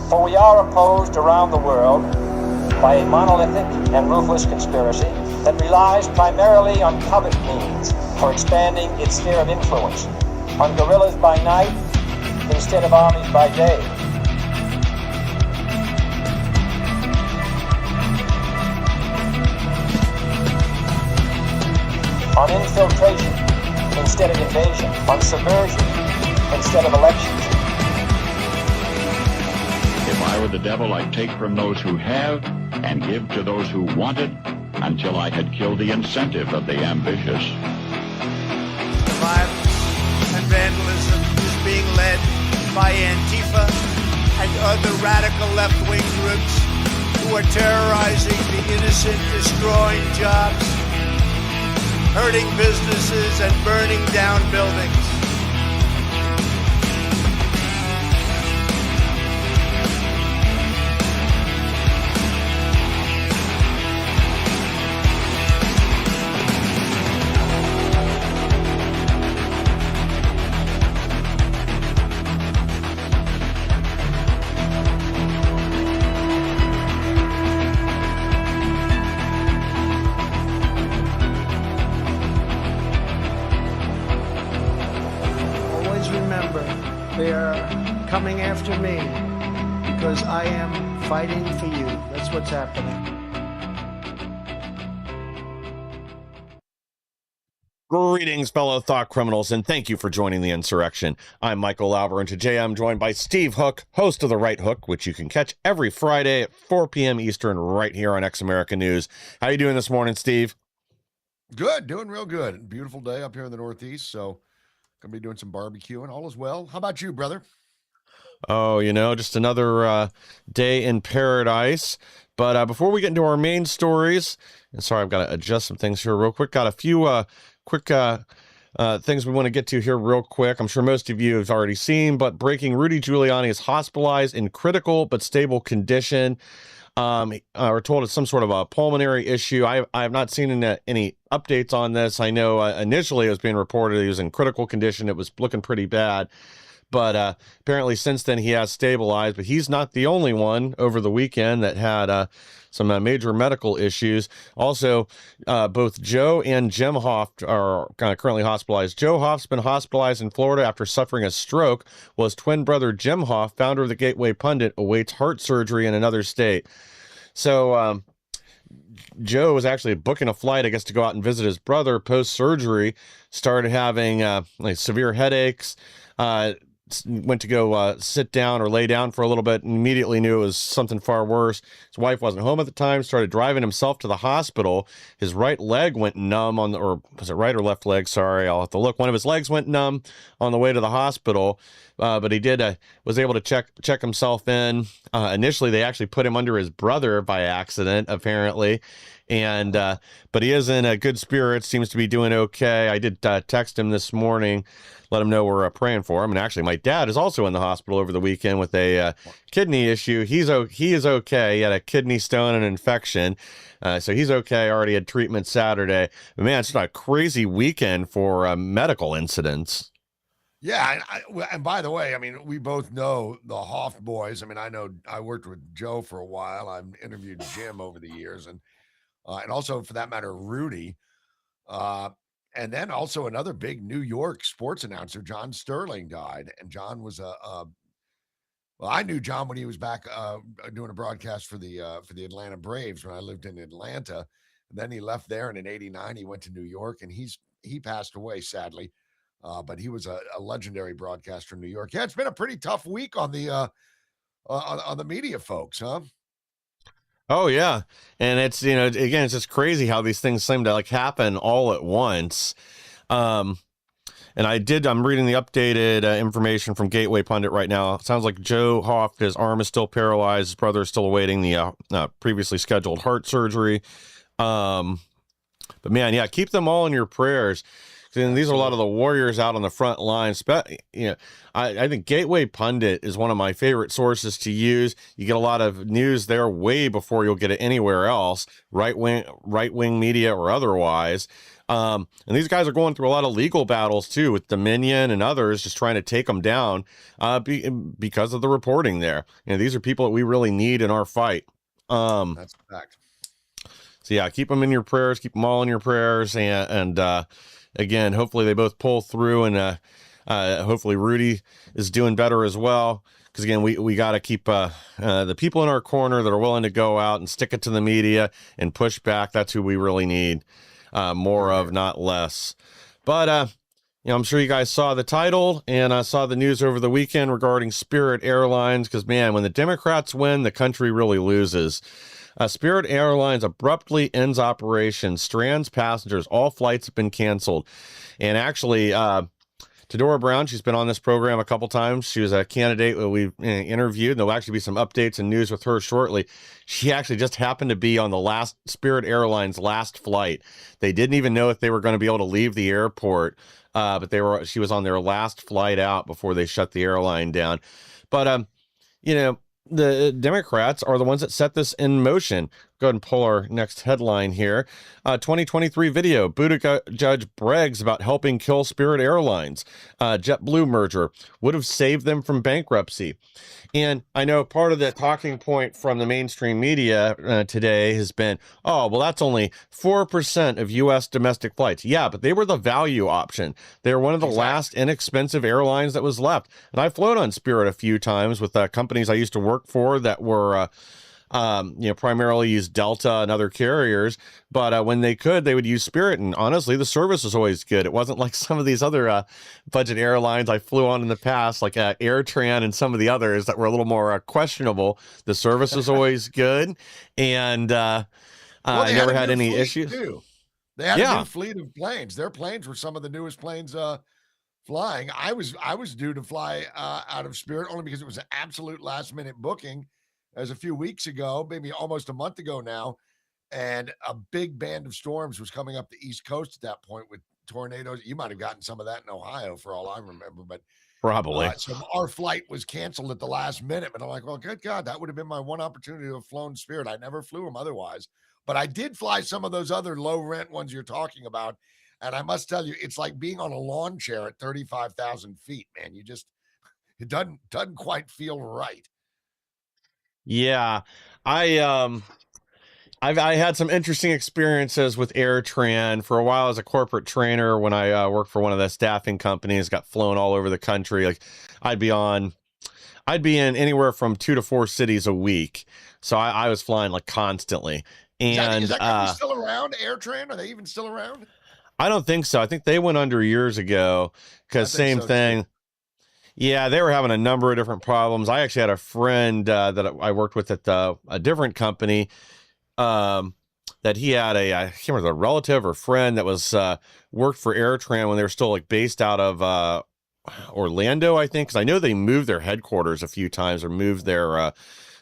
For we are opposed around the world by a monolithic and ruthless conspiracy that relies primarily on covert means for expanding its sphere of influence, on guerrillas by night instead of armies by day. On infiltration instead of invasion, on subversion instead of elections. If I were the devil, I'd take from those who have and give to those who want it until I had killed the incentive of the ambitious. Violence and vandalism is being led by Antifa and other radical left-wing groups who are terrorizing the innocent, destroying jobs, hurting businesses, and burning down buildings. They are coming after me because I am fighting for you. That's what's happening. Greetings, fellow thought criminals, and thank you for joining the insurrection. I'm Michael Lauber, and today I'm joined by Steve Hook, host of The Right Hook, which you can catch every Friday at 4 p.m. Eastern right here on X America News. How you doing this morning, Steve? Good, doing real good. Beautiful day up here in the Northeast, so gonna be doing some barbecuing. All is well. How about you, brother? Oh, just another day in paradise. But before we get into our main stories, and sorry, I've got to adjust some things here real quick. Got a few quick things we want to get to here real quick. I'm sure most of you have already seen, but breaking: Rudy Giuliani is hospitalized in critical but stable condition. We're told it's some sort of a pulmonary issue. I have not seen any updates on this. I know initially it was being reported he was in critical condition. It was looking pretty bad. But apparently since then he has stabilized. But he's not the only one over the weekend that had some major medical issues. Also, both Joe and Jim Hoff are currently hospitalized. Joe Hoff's been hospitalized in Florida after suffering a stroke, while his twin brother Jim Hoff, founder of the Gateway Pundit, awaits heart surgery in another state. So Joe was actually booking a flight, I guess, to go out and visit his brother post-surgery, started having severe headaches, went to go sit down or lay down for a little bit and immediately knew it was something far worse. His wife wasn't home at the time, started driving himself to the hospital. His right leg went numb or was it right or left leg? Sorry, I'll have to look. One of his legs went numb on the way to the hospital, but he was able to check himself in. Initially, they actually put him under his brother by accident, apparently. But he is in a good spirit, seems to be doing okay. I did text him this morning, let him know we're praying for him. And actually, my dad is also in the hospital over the weekend with a kidney issue. He is okay. He had a kidney stone and infection. So he's okay. Already had treatment Saturday. But man, it's just a crazy weekend for medical incidents. Yeah, and by the way, I mean, we both know the Hoff boys. I mean, I worked with Joe for a while. I've interviewed Jim over the years, and also, for that matter, Rudy. And then also another big New York sports announcer, John Sterling, died. And John was well, I knew John when he was back doing a broadcast for the Atlanta Braves when I lived in Atlanta. And then he left there, and in '89 he went to New York, and he passed away, sadly. But he was a legendary broadcaster in New York. Yeah, it's been a pretty tough week on the media folks, huh? Oh yeah. And it's, again, it's just crazy how these things seem to happen all at once. And I'm reading the updated information from Gateway Pundit right now. It sounds like Joe Hoff, his arm is still paralyzed. His brother is still awaiting the previously scheduled heart surgery. But man, yeah, keep them all in your prayers. And these are a lot of the warriors out on the front lines. I think Gateway Pundit is one of my favorite sources to use. You get a lot of news there way before you'll get it anywhere else, right wing media or otherwise. And these guys are going through a lot of legal battles too with Dominion and others, just trying to take them down because of the reporting there. These are people that we really need in our fight. That's a fact. So yeah, keep them in your prayers, keep them all in your prayers. And again, hopefully they both pull through, and hopefully Rudy is doing better as well. Because again, we got to keep the people in our corner that are willing to go out and stick it to the media and push back. That's who we really need more of, not less. But I'm sure you guys saw the title and saw the news over the weekend regarding Spirit Airlines. Because man, when the Democrats win, the country really loses. Spirit Airlines abruptly ends operations, strands passengers. All flights have been canceled. And actually, Tadora Brown, she's been on this program a couple times. She was a candidate that we interviewed, and there'll actually be some updates and news with her shortly. She actually just happened to be on the last Spirit Airlines last flight. They didn't even know if they were going to be able to leave the airport, but she was on their last flight out before they shut the airline down. But the Democrats are the ones that set this in motion. Go ahead and pull our next headline here. 2023 video. Buttigieg brags about helping kill Spirit Airlines. JetBlue merger would have saved them from bankruptcy. And I know part of the talking point from the mainstream media today has been, oh, well, that's only 4% of U.S. domestic flights. Yeah, but they were the value option. They're one of the last inexpensive airlines that was left. And I've flown on Spirit a few times with companies I used to work for that were primarily use Delta and other carriers, but when they could, they would use Spirit. And honestly, the service was always good. It wasn't like some of these other budget airlines I flew on in the past, like AirTran and some of the others that were a little more questionable. The service was always good, and I never had any issues. Too. They had a new fleet of planes. Their planes were some of the newest planes flying. I was due to fly out of Spirit only because it was an absolute last minute booking. As a few weeks ago, maybe almost a month ago now, and a big band of storms was coming up the East Coast at that point with tornadoes. You might have gotten some of that in Ohio for all I remember, but probably. So our flight was canceled at the last minute, but I'm like, well, good God, that would have been my one opportunity to have flown Spirit. I never flew them otherwise, but I did fly some of those other low rent ones you're talking about. And I must tell you, it's like being on a lawn chair at 35,000 feet, man. It doesn't quite feel right. Yeah, I've had some interesting experiences with AirTran for a while as a corporate trainer. When I worked for one of the staffing companies, got flown all over the country. Like I'd be in anywhere from 2 to 4 cities a week. So I was flying like constantly. And is that company still around? AirTran? Are they even still around? I don't think so. I think they went under years ago because same thing. Too. Yeah, they were having a number of different problems. I actually had a friend that I worked with at a different company that he had I can't remember, a relative or friend that was worked for AirTran when they were still like based out of Orlando, I think, because I know they moved their headquarters a few times or moved their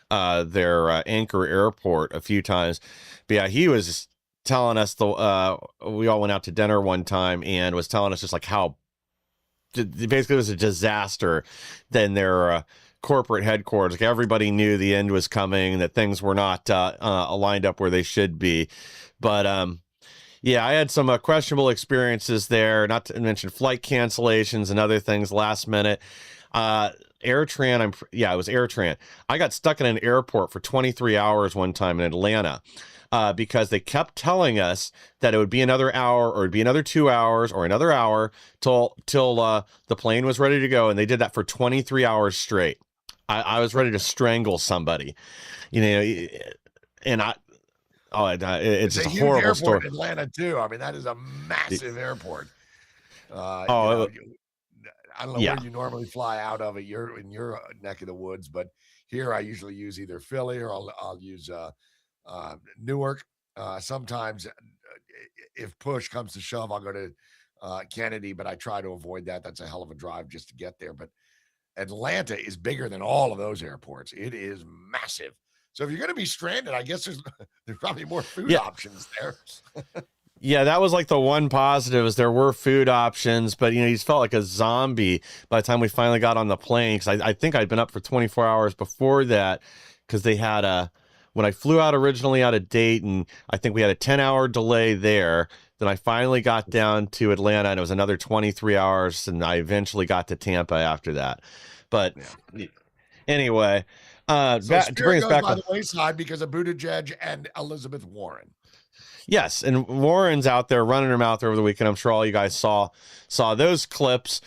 Anchor airport a few times. But yeah, he was telling us we all went out to dinner one time and was telling us just like how basically it was a disaster than their corporate headquarters. Like everybody knew the end was coming, that things were not aligned up where they should be. But yeah, I had some questionable experiences there, not to mention flight cancellations and other things last minute. AirTran, it was AirTran. I got stuck in an airport for 23 hours one time in Atlanta. Because they kept telling us that it would be another hour or it'd be another 2 hours or another hour till the plane was ready to go. And they did that for 23 hours straight. I was ready to strangle somebody, and it's just a horrible story. In Atlanta too. I mean, that is a massive airport. I don't know where you normally fly out of it. You're in your neck of the woods, but here I usually use either Philly or I'll use Newark. Sometimes if push comes to shove, I'll go to Kennedy, but I try to avoid that. That's a hell of a drive just to get there. But Atlanta is bigger than all of those airports. It is massive. So if you're going to be stranded, I guess there's probably more food options there. Yeah, that was like the one positive is there were food options, but you felt like a zombie by the time we finally got on the plane. Because I think I'd been up for 24 hours before that because they had when I flew out originally out of Dayton, I think we had a 10-hour delay there Then I finally got down to Atlanta, and it was another 23 hours, and I eventually got to Tampa after that. But anyway, So to Spirit bring us goes back by on. the wayside because of Buttigieg and Elizabeth Warren. Yes, and Warren's out there running her mouth over the weekend. I'm sure all you guys saw those clips.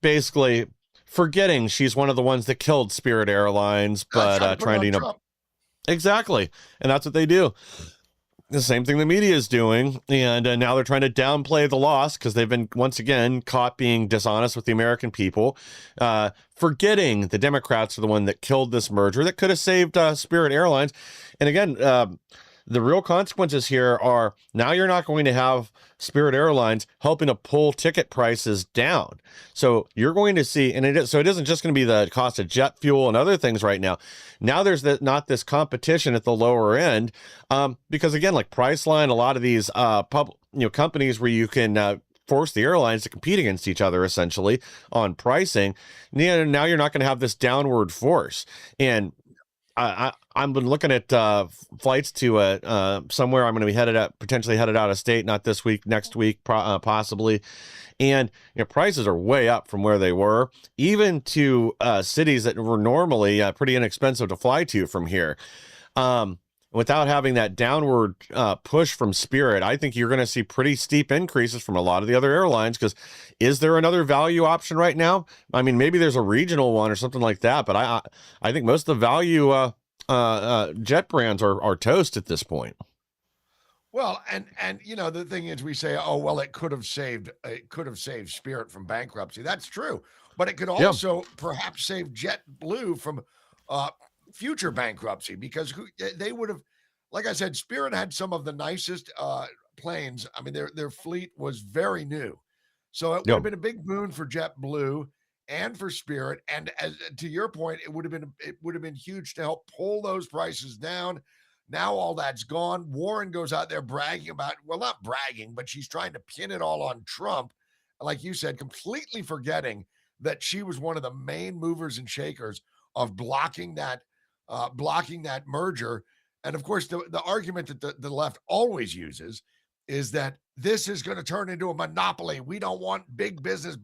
Basically forgetting she's one of the ones that killed Spirit Airlines, but trying to, you know, Trump. exactly, and that's what they do. The same thing the media is doing, and now they're trying to downplay the loss because they've been once again caught being dishonest with the American people, forgetting the Democrats are the one that killed this merger that could have saved Spirit Airlines. And again, the real consequences here are now you're not going to have Spirit Airlines helping to pull ticket prices down. So you're going to see, and it isn't just going to be the cost of jet fuel and other things right now. Now there's not this competition at the lower end, because again, like Priceline, a lot of these companies where you can force the airlines to compete against each other essentially on pricing. Now you're not going to have this downward force. And I've been looking at flights to somewhere I'm going to be potentially headed out of state, not this week, next week, possibly. And prices are way up from where they were, even to cities that were normally pretty inexpensive to fly to from here. Without having that downward push from Spirit, I think you're going to see pretty steep increases from a lot of the other airlines, because is there another value option right now? I mean, maybe there's a regional one or something like that, but I think most of the value jet brands are toast at this point. Well, and the thing is, we say, oh well, it could have saved Spirit from bankruptcy. That's true, but it could also perhaps save JetBlue from future bankruptcy, because they would have, like I said, Spirit had some of the nicest planes. I mean, their fleet was very new, so it would have been a big boon for JetBlue and for Spirit. And as to your point, it would have been huge to help pull those prices down. Now all that's gone. Warren goes out there bragging about, well, not bragging, but she's trying to pin it all on Trump, like you said, completely forgetting that she was one of the main movers and shakers of blocking that merger. And of course, the argument that the left always uses is that this is going to turn into a monopoly. We don't want big business.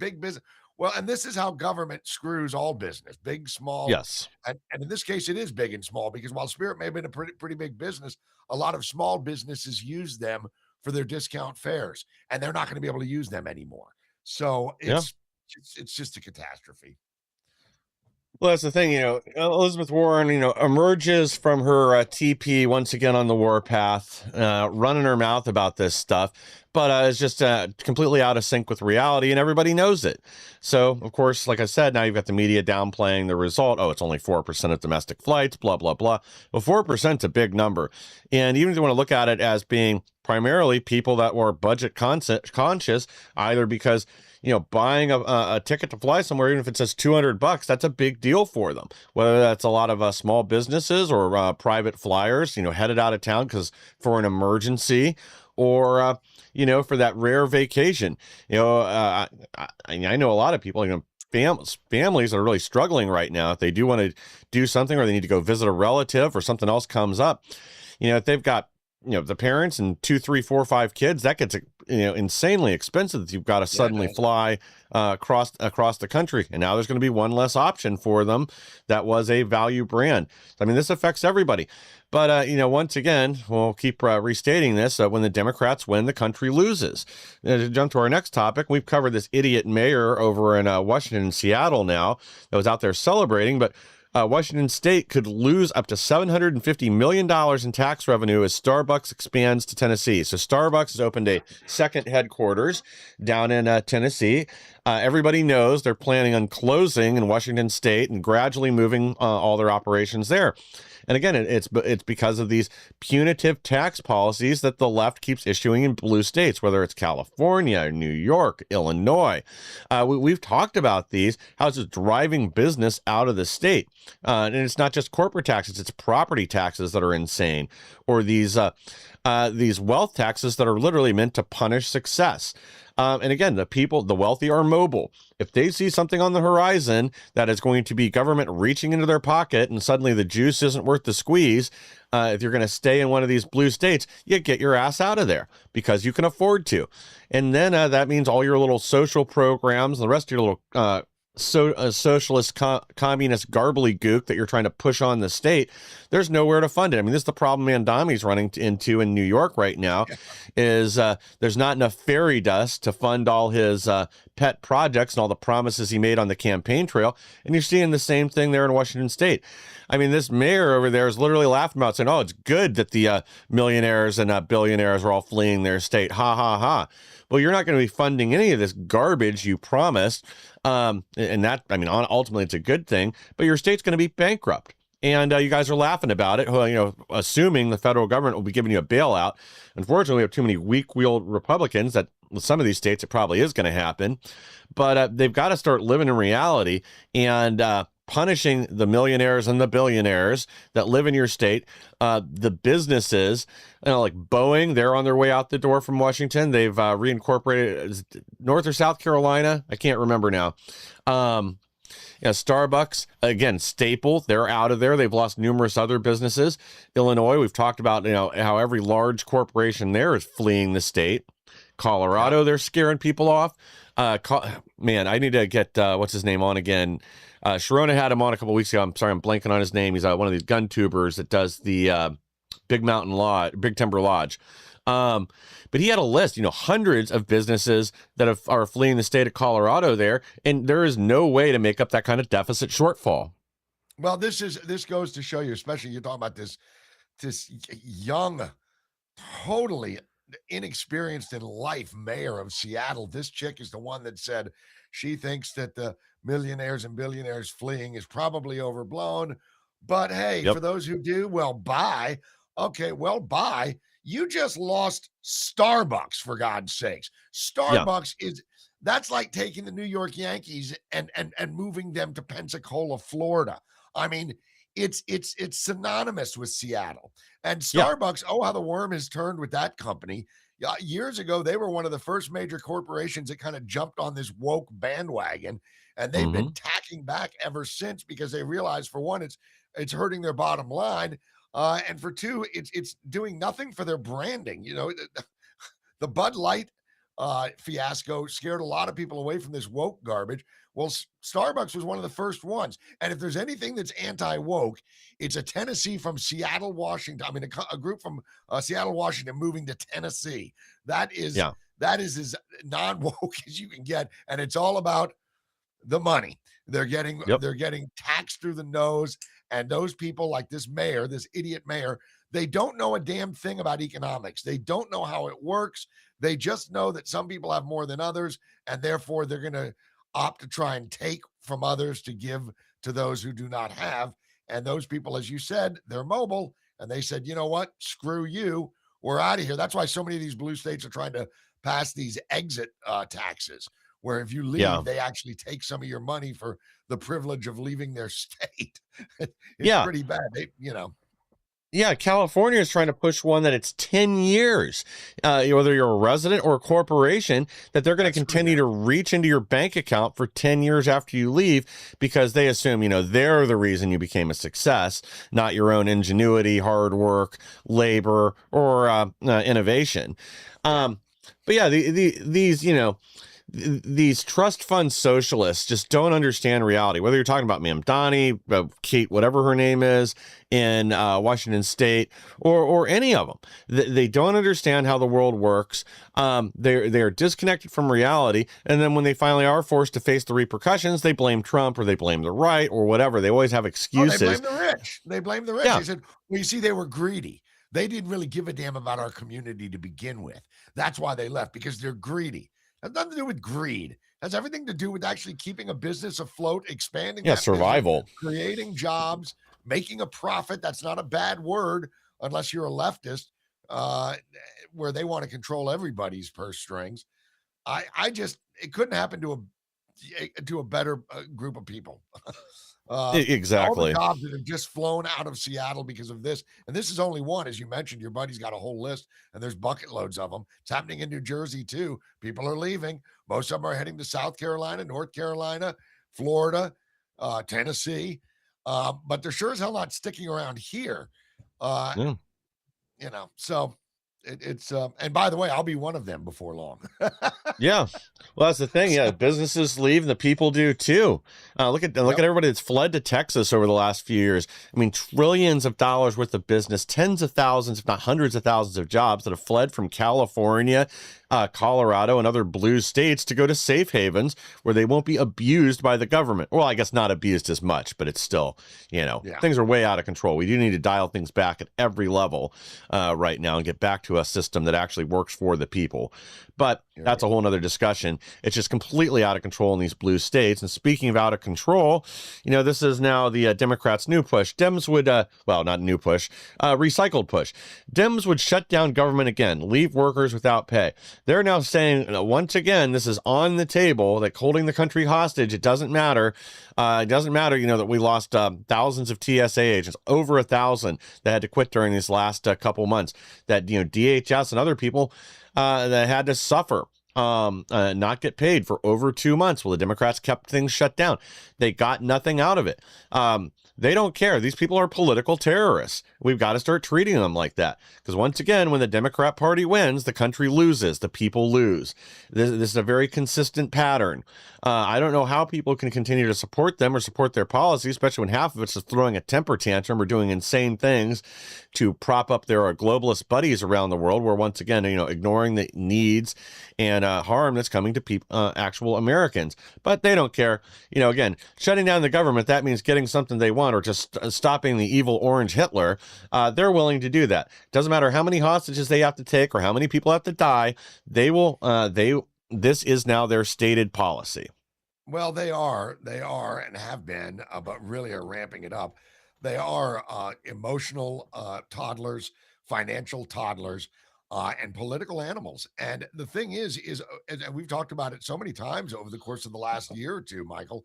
Well, and this is how government screws all business, big, small. Yes. And in this case, it is big and small, because while Spirit may have been a pretty big business, a lot of small businesses use them for their discount fares, and they're not going to be able to use them anymore. So it's just a catastrophe. Well, that's the thing, Elizabeth Warren, emerges from her TP once again on the warpath, running her mouth about this stuff, but it's just completely out of sync with reality, and everybody knows it. So, of course, like I said, now you've got the media downplaying the result. Oh, it's only 4% of domestic flights, blah, blah, blah. Well, 4% is a big number. And even if you want to look at it as being primarily people that were budget conscious, either because buying a ticket to fly somewhere, even if it says $200, that's a big deal for them. Whether that's a lot of small businesses or private flyers, headed out of town for an emergency, or for that rare vacation. I know a lot of people, families that are really struggling right now. If they do want to do something, or they need to go visit a relative, or something else comes up, if they've got the parents and 2, 3, 4, 5 kids, that gets insanely expensive that you've got to suddenly fly across the country. And now there's going to be one less option for them that was a value brand. I mean, this affects everybody. But, once again, we'll keep restating this. When the Democrats win, the country loses. To jump to our next topic, we've covered this idiot mayor over in Washington and Seattle now that was out there celebrating, but Washington State could lose up to $750 million in tax revenue as Starbucks expands to Tennessee. So Starbucks has opened a second headquarters down in Tennessee. Everybody knows they're planning on closing in Washington State and gradually moving all their operations there. And again, it's because of these punitive tax policies that the left keeps issuing in blue states, whether it's California, New York, Illinois. We've talked about these, how it's just driving business out of the state. And it's not just corporate taxes, it's property taxes that are insane, or these wealth taxes that are literally meant to punish success. And again, the wealthy are mobile. If they see something on the horizon that is going to be government reaching into their pocket and suddenly the juice isn't worth the squeeze, if you're going to stay in one of these blue states, you get your ass out of there because you can afford to. And then that means all your little social programs, the rest of your little socialist communist gook that you're trying to push on the state, there's nowhere to fund it. I mean, this is the problem Mandami's running into in New York right now, is there's not enough fairy dust to fund all his pet projects and all the promises he made on the campaign trail. And you're seeing the same thing there in Washington state. I mean, this mayor over there is literally laughing about saying, oh, it's good that the millionaires and billionaires are all fleeing their state. Ha, ha, ha. Well, you're not going to be funding any of this garbage you promised. And that, I mean, ultimately it's a good thing, but your state's going to be bankrupt. And you guys are laughing about it, assuming the federal government will be giving you a bailout. Unfortunately, we have too many weak-willed Republicans that with some of these states, it probably is going to happen. But they've got to start living in reality and punishing the millionaires and the billionaires that live in your state. The businesses, like Boeing, they're on their way out the door from Washington. They've reincorporated North or South Carolina. I can't remember now. Starbucks, again, staple, they're out of there. They've lost numerous other businesses. Illinois, we've talked about, how every large corporation there is fleeing the state. Colorado, they're scaring people off. Man, I need to get, what's his name on again? Sharona had him on a couple weeks ago. I'm sorry, I'm blanking on his name. He's one of these gun tubers that does the Big Timber Lodge. But he had a list, hundreds of businesses that are fleeing the state of Colorado there, and there is no way to make up that kind of deficit shortfall. Well, this goes to show you, especially you're talking about this young, totally inexperienced in life mayor of Seattle. This chick is the one that said she thinks that the millionaires and billionaires fleeing is probably overblown. But hey, for those who do, well, bye. Okay, well, bye. You just lost Starbucks, for God's sakes. Starbucks that's like taking the New York Yankees and moving them to Pensacola, Florida. I mean, it's synonymous with Seattle. And Starbucks, oh, how the worm has turned with that company. Years ago, they were one of the first major corporations that kind of jumped on this woke bandwagon, and they've been tacking back ever since because they realized, for one, it's hurting their bottom line. And for two, it's doing nothing for their branding. The Bud Light fiasco scared a lot of people away from this woke garbage. Well, Starbucks was one of the first ones. And if there's anything that's anti-woke, it's a Tennessee from Seattle, Washington. I mean, a group from Seattle, Washington moving to Tennessee. That is as non-woke as you can get. And it's all about the money. They're getting taxed through the nose. And those people like this mayor, this idiot mayor, they don't know a damn thing about economics. They don't know how it works. They just know that some people have more than others, and therefore they're going to opt to try and take from others to give to those who do not have. And those people, as you said, they're mobile, and they said, you know what? Screw you. We're out of here. That's why so many of these blue states are trying to pass these exit taxes, where if you leave, they actually take some of your money for the privilege of leaving their state. It's pretty bad. California is trying to push one that it's 10 years, whether you're a resident or a corporation, that they're going to continue to reach into your bank account for 10 years after you leave, because they assume, they're the reason you became a success, not your own ingenuity, hard work, labor, or innovation. But these trust fund socialists just don't understand reality, whether you're talking about Mamdani, Kate, whatever her name is, in Washington State, or any of them. They don't understand how the world works. They're disconnected from reality. And then when they finally are forced to face the repercussions, they blame Trump or they blame the right or whatever. They always have excuses. They blame the rich. They said, well, you see, they were greedy. They didn't really give a damn about our community to begin with. That's why they left, because they're greedy. It has nothing to do with greed. It has everything to do with actually keeping a business afloat, expanding survival, business, creating jobs, making a profit. That's not a bad word unless you're a leftist, where they want to control everybody's purse strings. It couldn't happen to a better group of people. All the Exactly. jobs that have just flown out of Seattle because of this, and this is only one, as you mentioned. Your buddy's got a whole list, and there's bucket loads of them. It's happening in New Jersey too. People are leaving. Most of them are heading to South Carolina, North Carolina, Florida, Tennessee, but they're sure as hell not sticking around here. Uh, Yeah. So it's and by the way, I'll be one of them before long. Yeah. Well, that's the thing. Yeah, businesses leave, and the people do too. Look at everybody that's fled to Texas over the last few years. I mean, trillions of dollars worth of business, tens of thousands, if not hundreds of thousands of jobs that have fled from California, Colorado, and other blue states to go to safe havens where they won't be abused by the government. Well, I guess not abused as much, but it's still, Yeah. things are way out of control. We do need to dial things back at every level right now and get back to a system that actually works for the people. But that's a whole nother discussion. It's just completely out of control in these blue states. And speaking of out of control, this is now the Democrats' new push. Dems would, well, not new push, recycled push. Dems would shut down government again, leave workers without pay. They're now saying, once again, this is on the table, like holding the country hostage. It doesn't matter. It doesn't matter, that we lost thousands of TSA agents, over 1,000 that had to quit during these last couple months, that, DHS and other people that had to suffer, not get paid for over 2 months. Well, the Democrats kept things shut down. They got nothing out of it. They don't care. These people are political terrorists. We've got to start treating them like that. Because once again, when the Democrat Party wins, the country loses. The people lose. This is a very consistent pattern. I don't know how people can continue to support them or support their policy, especially when half of it's just throwing a temper tantrum or doing insane things to prop up their globalist buddies around the world, where once again, ignoring the needs and harm that's coming to people, actual Americans. But they don't care. Again, shutting down the government, that means getting something they want, or just stopping the evil orange Hitler. They're willing to do that. Doesn't matter how many hostages they have to take or how many people have to die. They will. This is now their stated policy. Well, they are, and have been, but really are ramping it up. They are emotional toddlers, financial toddlers, and political animals. And the thing is, and we've talked about it so many times over the course of the last year or two, Michael.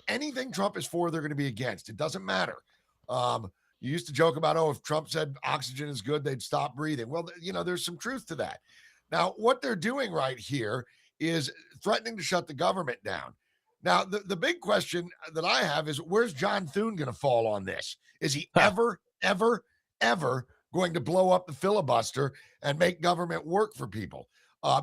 Anything Trump is for, they're going to be against. It doesn't matter. You used to joke about, if Trump said oxygen is good, they'd stop breathing. Well, there's some truth to that. Now, what they're doing right here is threatening to shut the government down. Now, the big question that I have is, where's John Thune going to fall on this? Is he ever going to blow up the filibuster and make government work for people?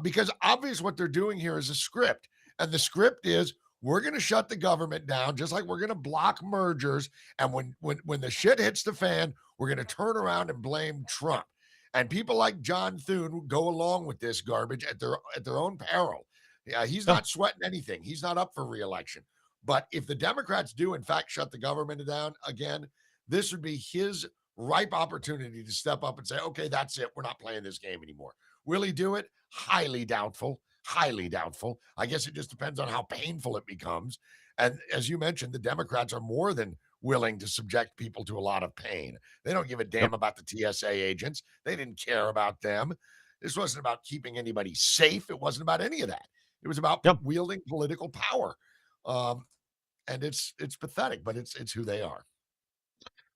Because obviously what they're doing here is a script. And the script is, we're going to shut the government down, just like we're going to block mergers. And when the shit hits the fan, we're going to turn around and blame Trump. And people like John Thune go along with this garbage at their own peril. He's not sweating anything. He's not up for re-election. But if the Democrats do, in fact, shut the government down again, this would be his ripe opportunity to step up and say, okay, that's it. We're not playing this game anymore. Will he do it? Highly doubtful. Highly doubtful. I guess it just depends on how painful it becomes. And as you mentioned, the Democrats are more than willing to subject people to a lot of pain. They don't give a damn about the TSA agents. They didn't care about them. This wasn't about keeping anybody safe. It wasn't about any of that. It was about wielding political power. And it's pathetic, but it's who they are.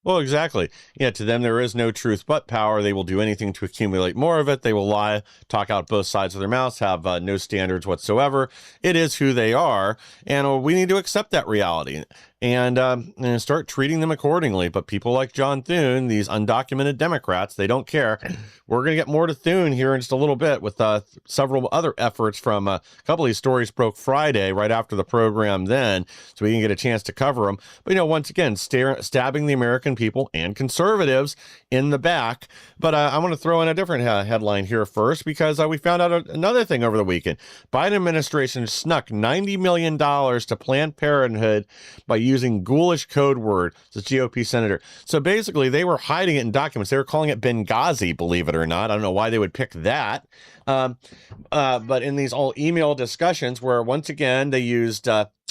Well, exactly. Yeah, to them, there is no truth but power. They will do anything to accumulate more of it. They will lie, talk out both sides of their mouths, have no standards whatsoever. It is who they are, and we need to accept that reality and start treating them accordingly. But people like John Thune, these undocumented Democrats, they don't care. We're going to get more to Thune here in just a little bit with several other efforts from a couple of these stories broke Friday right after the program then, so we can get a chance to cover them. But, once again, stabbing the American people and conservatives in the back. But I want to throw in a different headline here first, because we found out another thing over the weekend. Biden administration snuck $90 million to Planned Parenthood by using ghoulish code word, the GOP senator. So basically, they were hiding it in documents. They were calling it Benghazi, believe it or not. I don't know why they would pick that. But in these all email discussions where, once again, they used,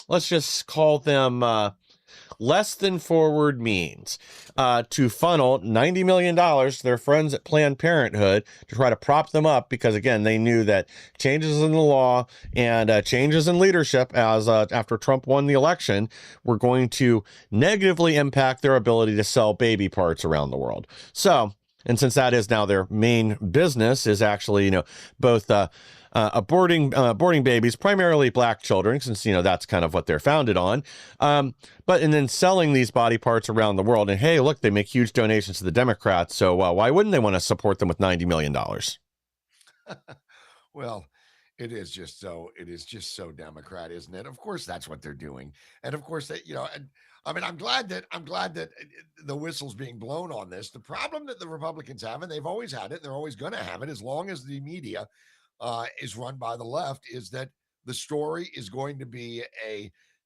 let's just call them less than forward means to funnel $90 million to their friends at Planned Parenthood to try to prop them up, because again, they knew that changes in the law and changes in leadership as after Trump won the election were going to negatively impact their ability to sell baby parts around the world. So, and since that is now their main business, is actually, both aborting babies, primarily black children, since, that's kind of what they're founded on. And then selling these body parts around the world. And hey, look, they make huge donations to the Democrats. So why wouldn't they want to support them with $90 million? Well, it is just so Democrat, isn't it? Of course, that's what they're doing. And of course that, and I mean, I'm glad that the whistle's being blown on this. The problem that the Republicans have, and they've always had it, and they're always going to have it as long as the media is run by the left, is that the story is going to be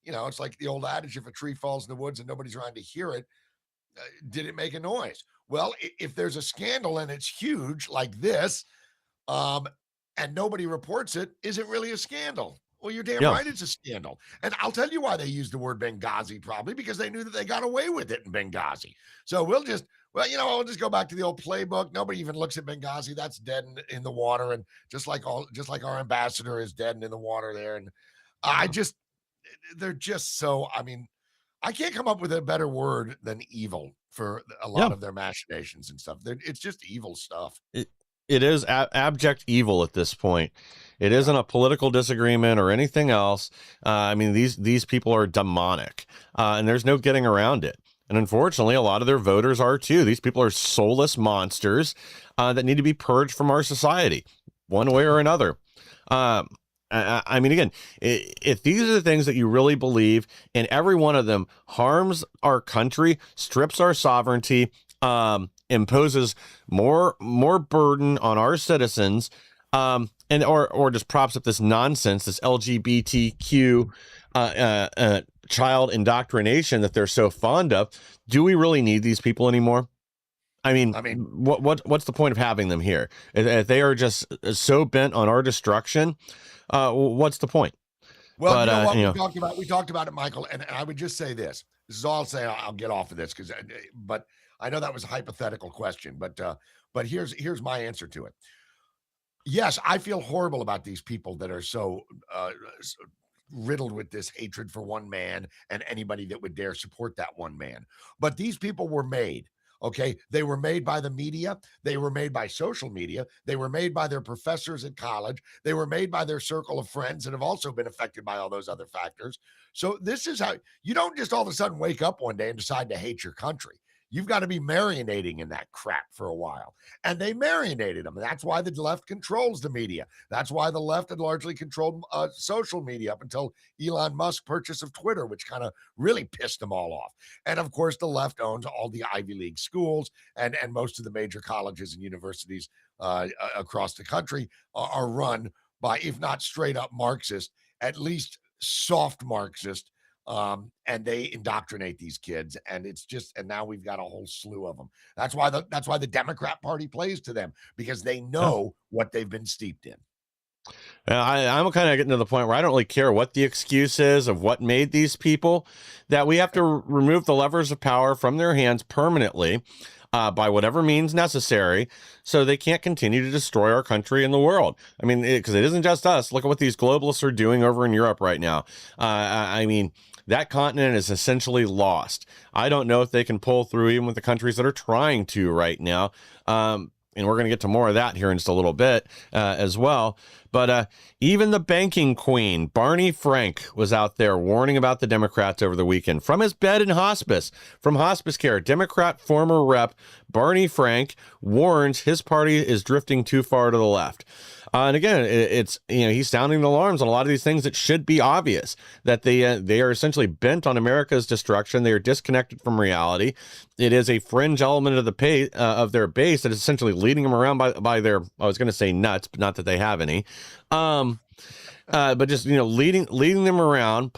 it's like the old adage, if a tree falls in the woods and nobody's around to hear it, did it make a noise? Well, if there's a scandal and it's huge like this, and nobody reports it, is it really a scandal? Well, you're damn right it's a scandal. And I'll tell you why they used the word Benghazi, probably because they knew that they got away with it in Benghazi. So we'll just go back to the old playbook. Nobody even looks at Benghazi. That's dead in the water. And just like our ambassador is dead and in the water there. And they're just so, I mean, I can't come up with a better word than evil for a lot of their machinations and stuff. It's just evil stuff. It is abject evil at this point. It isn't a political disagreement or anything else. I mean, these people are demonic, and there's no getting around it. And unfortunately, a lot of their voters are too. These people are soulless monsters that need to be purged from our society, one way or another. I mean, again, if these are the things that you really believe, and every one of them harms our country, strips our sovereignty, imposes more burden on our citizens, or just props up this nonsense, this LGBTQ child indoctrination that they're so fond of. Do we really need these people anymore? I mean, what's the point of having them here? If they are just so bent on our destruction, what's the point? Well, but, we talked about it, Michael, and I would just say this. This is all I'll say. I'll get off of this but I know that was a hypothetical question, but here's my answer to it. Yes, I feel horrible about these people that are so riddled with this hatred for one man and anybody that would dare support that one man. But these people were made. Okay, they were made by the media. They were made by social media. They were made by their professors at college. They were made by their circle of friends that have also been affected by all those other factors. So this is how you don't just all of a sudden wake up one day and decide to hate your country. You've got to be marinating in that crap for a while. And they marinated them. That's why the left controls the media. That's why the left had largely controlled social media up until Elon Musk's purchase of Twitter, which kind of really pissed them all off. And of course, the left owns all the Ivy League schools and most of the major colleges and universities across the country are run by, if not straight up Marxist, at least soft Marxist. And they indoctrinate these kids, and now we've got a whole slew of them. That's why the Democrat Party plays to them, because they know what they've been steeped in. I'm kind of getting to the point where I don't really care what the excuse is of what made these people, that we have to remove the levers of power from their hands permanently by whatever means necessary, so they can't continue to destroy our country and the world. I mean, because it isn't just us. Look at what these globalists are doing over in Europe right now. I mean, that continent is essentially lost. I don't know if they can pull through even with the countries that are trying to right now. And we're going to get to more of that here in just a little bit as well. But even the banking queen, Barney Frank, was out there warning about the Democrats over the weekend from his bed in hospice, from hospice care. Democrat former rep Barney Frank warns his party is drifting too far to the left. And again, it's he's sounding the alarms on a lot of these things that should be obvious, that they are essentially bent on America's destruction. They are disconnected from reality. It is a fringe element of their base that is essentially leading them around by their, I was going to say nuts, but not that they have any. But just leading them around,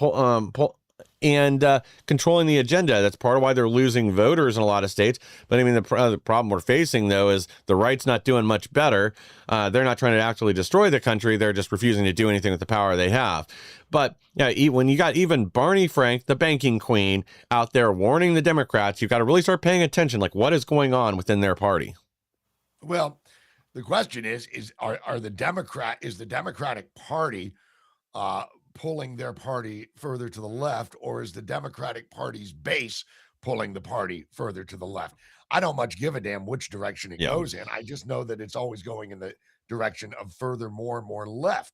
and controlling the agenda. That's part of why they're losing voters in a lot of states. But I mean, the problem we're facing, though, is the right's not doing much better. They're not trying to actually destroy the country. They're just refusing to do anything with the power they have. But yeah, when you got even Barney Frank, the banking queen, out there warning the Democrats, you've got to really start paying attention, like what is going on within their party. Well, the question is the Democratic Party pulling their party further to the left, or is the Democratic Party's base pulling the party further to the left? I don't much give a damn which direction it goes in. I just know that it's always going in the direction of further more and more left.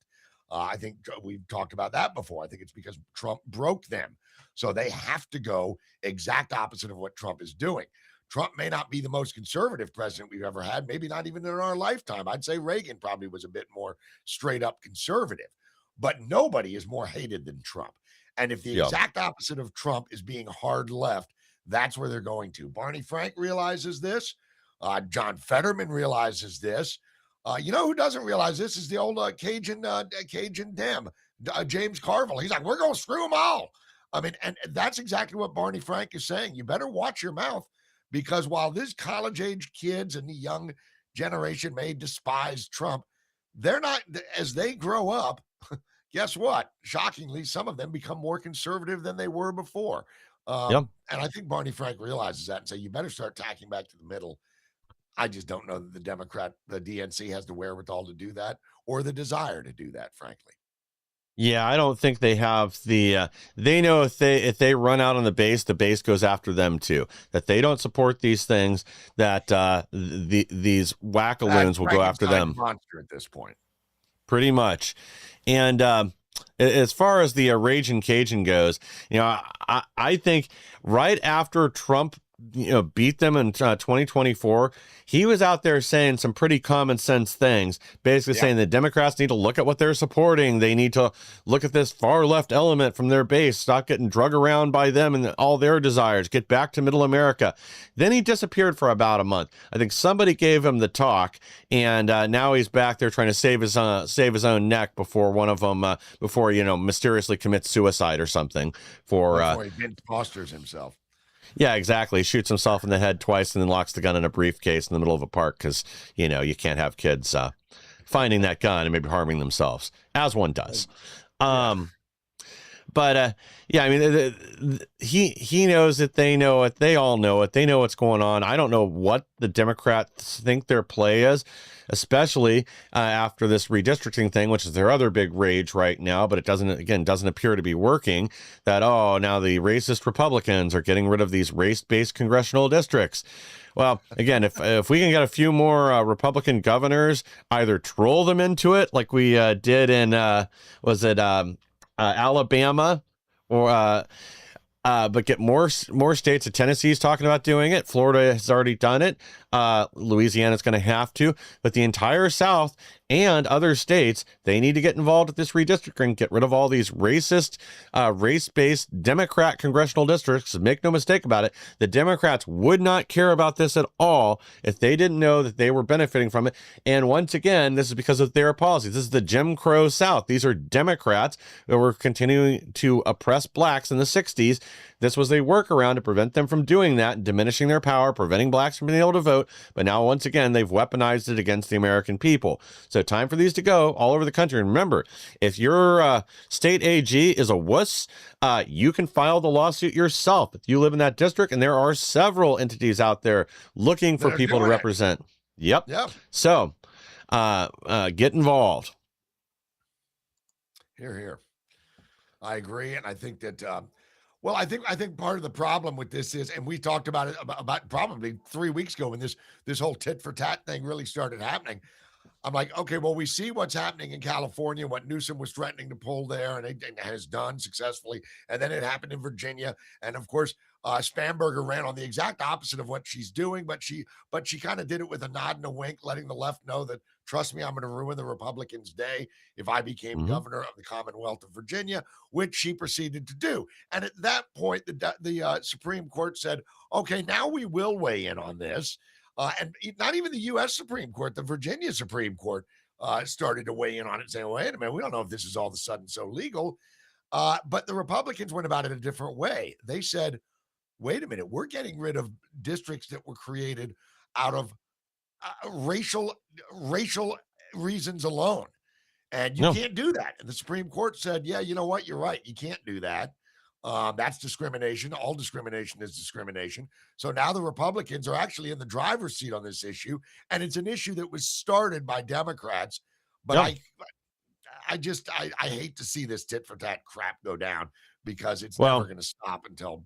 I think we've talked about that before. I think it's because Trump broke them. So they have to go exact opposite of what Trump is doing. Trump may not be the most conservative president we've ever had, maybe not even in our lifetime. I'd say Reagan probably was a bit more straight up conservative. But nobody is more hated than Trump. And if the exact opposite of Trump is being hard left, that's where they're going to. Barney Frank realizes this. John Fetterman realizes this. You know who doesn't realize this is the old Cajun Dem, James Carville. He's like, we're going to screw them all. I mean, and that's exactly what Barney Frank is saying. You better watch your mouth, because while these college-age kids and the young generation may despise Trump, they're not, as they grow up, guess what? Shockingly, some of them become more conservative than they were before. And I think Barney Frank realizes that and say, you better start tacking back to the middle. I just don't know that the DNC has the wherewithal to do that or the desire to do that, frankly. Yeah, I don't think they have the. They know if they run out on the base goes after them too. That they don't support these things. That these wackaloons will go after them. Monster at this point, pretty much. And as far as the Raging Cajun goes, I think right after Trump beat them in 2024, he was out there saying some pretty common sense things, basically saying the Democrats need to look at what they're supporting. They need to look at this far left element from their base, stop getting drug around by them and all their desires, get back to middle America. Then he disappeared for about a month. I think somebody gave him the talk, and now he's back there trying to save his own neck before one of them, mysteriously commits suicide or something. Before he imposters himself. Yeah, exactly. Shoots himself in the head twice and then locks the gun in a briefcase in the middle of a park because, you can't have kids finding that gun and maybe harming themselves, as one does. But I mean, he knows it. They know it. They all know it. They know what's going on. I don't know what the Democrats think their play is, especially after this redistricting thing, which is their other big rage right now. But it doesn't appear to be working. That now the racist Republicans are getting rid of these race-based congressional districts. Well, again, if we can get a few more Republican governors, either troll them into it like we did in Alabama, or but get more states. Tennessee's talking about doing it. Florida has already done it. Louisiana's going to have to. But the entire South and other states, they need to get involved with this redistricting, get rid of all these racist, race-based Democrat congressional districts. Make no mistake about it, the Democrats would not care about this at all if they didn't know that they were benefiting from it. And once again, this is because of their policies. This is the Jim Crow South. These are Democrats that were continuing to oppress blacks in the 60s. This was a workaround to prevent them from doing that and diminishing their power, preventing blacks from being able to vote. But now, once again, they've weaponized it against the American people. So time for these to go all over the country. And remember, if your state AG is a wuss, you can file the lawsuit yourself if you live in that district. And there are several entities out there looking for people to represent. Yep. So get involved. Here. I agree. And I think that well, I think part of the problem with this is, and we talked about it about probably 3 weeks ago when this whole tit for tat thing really started happening. I'm like, okay, well, we see what's happening in California, what Newsom was threatening to pull there, and it has done successfully. And then it happened in Virginia. And of course, Spanberger ran on the exact opposite of what she's doing, but she kind of did it with a nod and a wink, letting the left know that, trust me, I'm going to ruin the Republicans' day if I became governor of the Commonwealth of Virginia, which she proceeded to do. And at that point, the Supreme Court said, okay, now we will weigh in on this. And not even the U.S. Supreme Court, the Virginia Supreme Court started to weigh in on it, saying, wait a minute, we don't know if this is all of a sudden so legal. But the Republicans went about it a different way. They said, wait a minute, we're getting rid of districts that were created out of racial reasons alone. And you No. can't do that. And the Supreme Court said, yeah, you know what? You're right. You can't do that. That's discrimination. All discrimination is discrimination. So now the Republicans are actually in the driver's seat on this issue. And it's an issue that was started by Democrats. But Yeah. I hate to see this tit for tat crap go down because it's Well, never going to stop until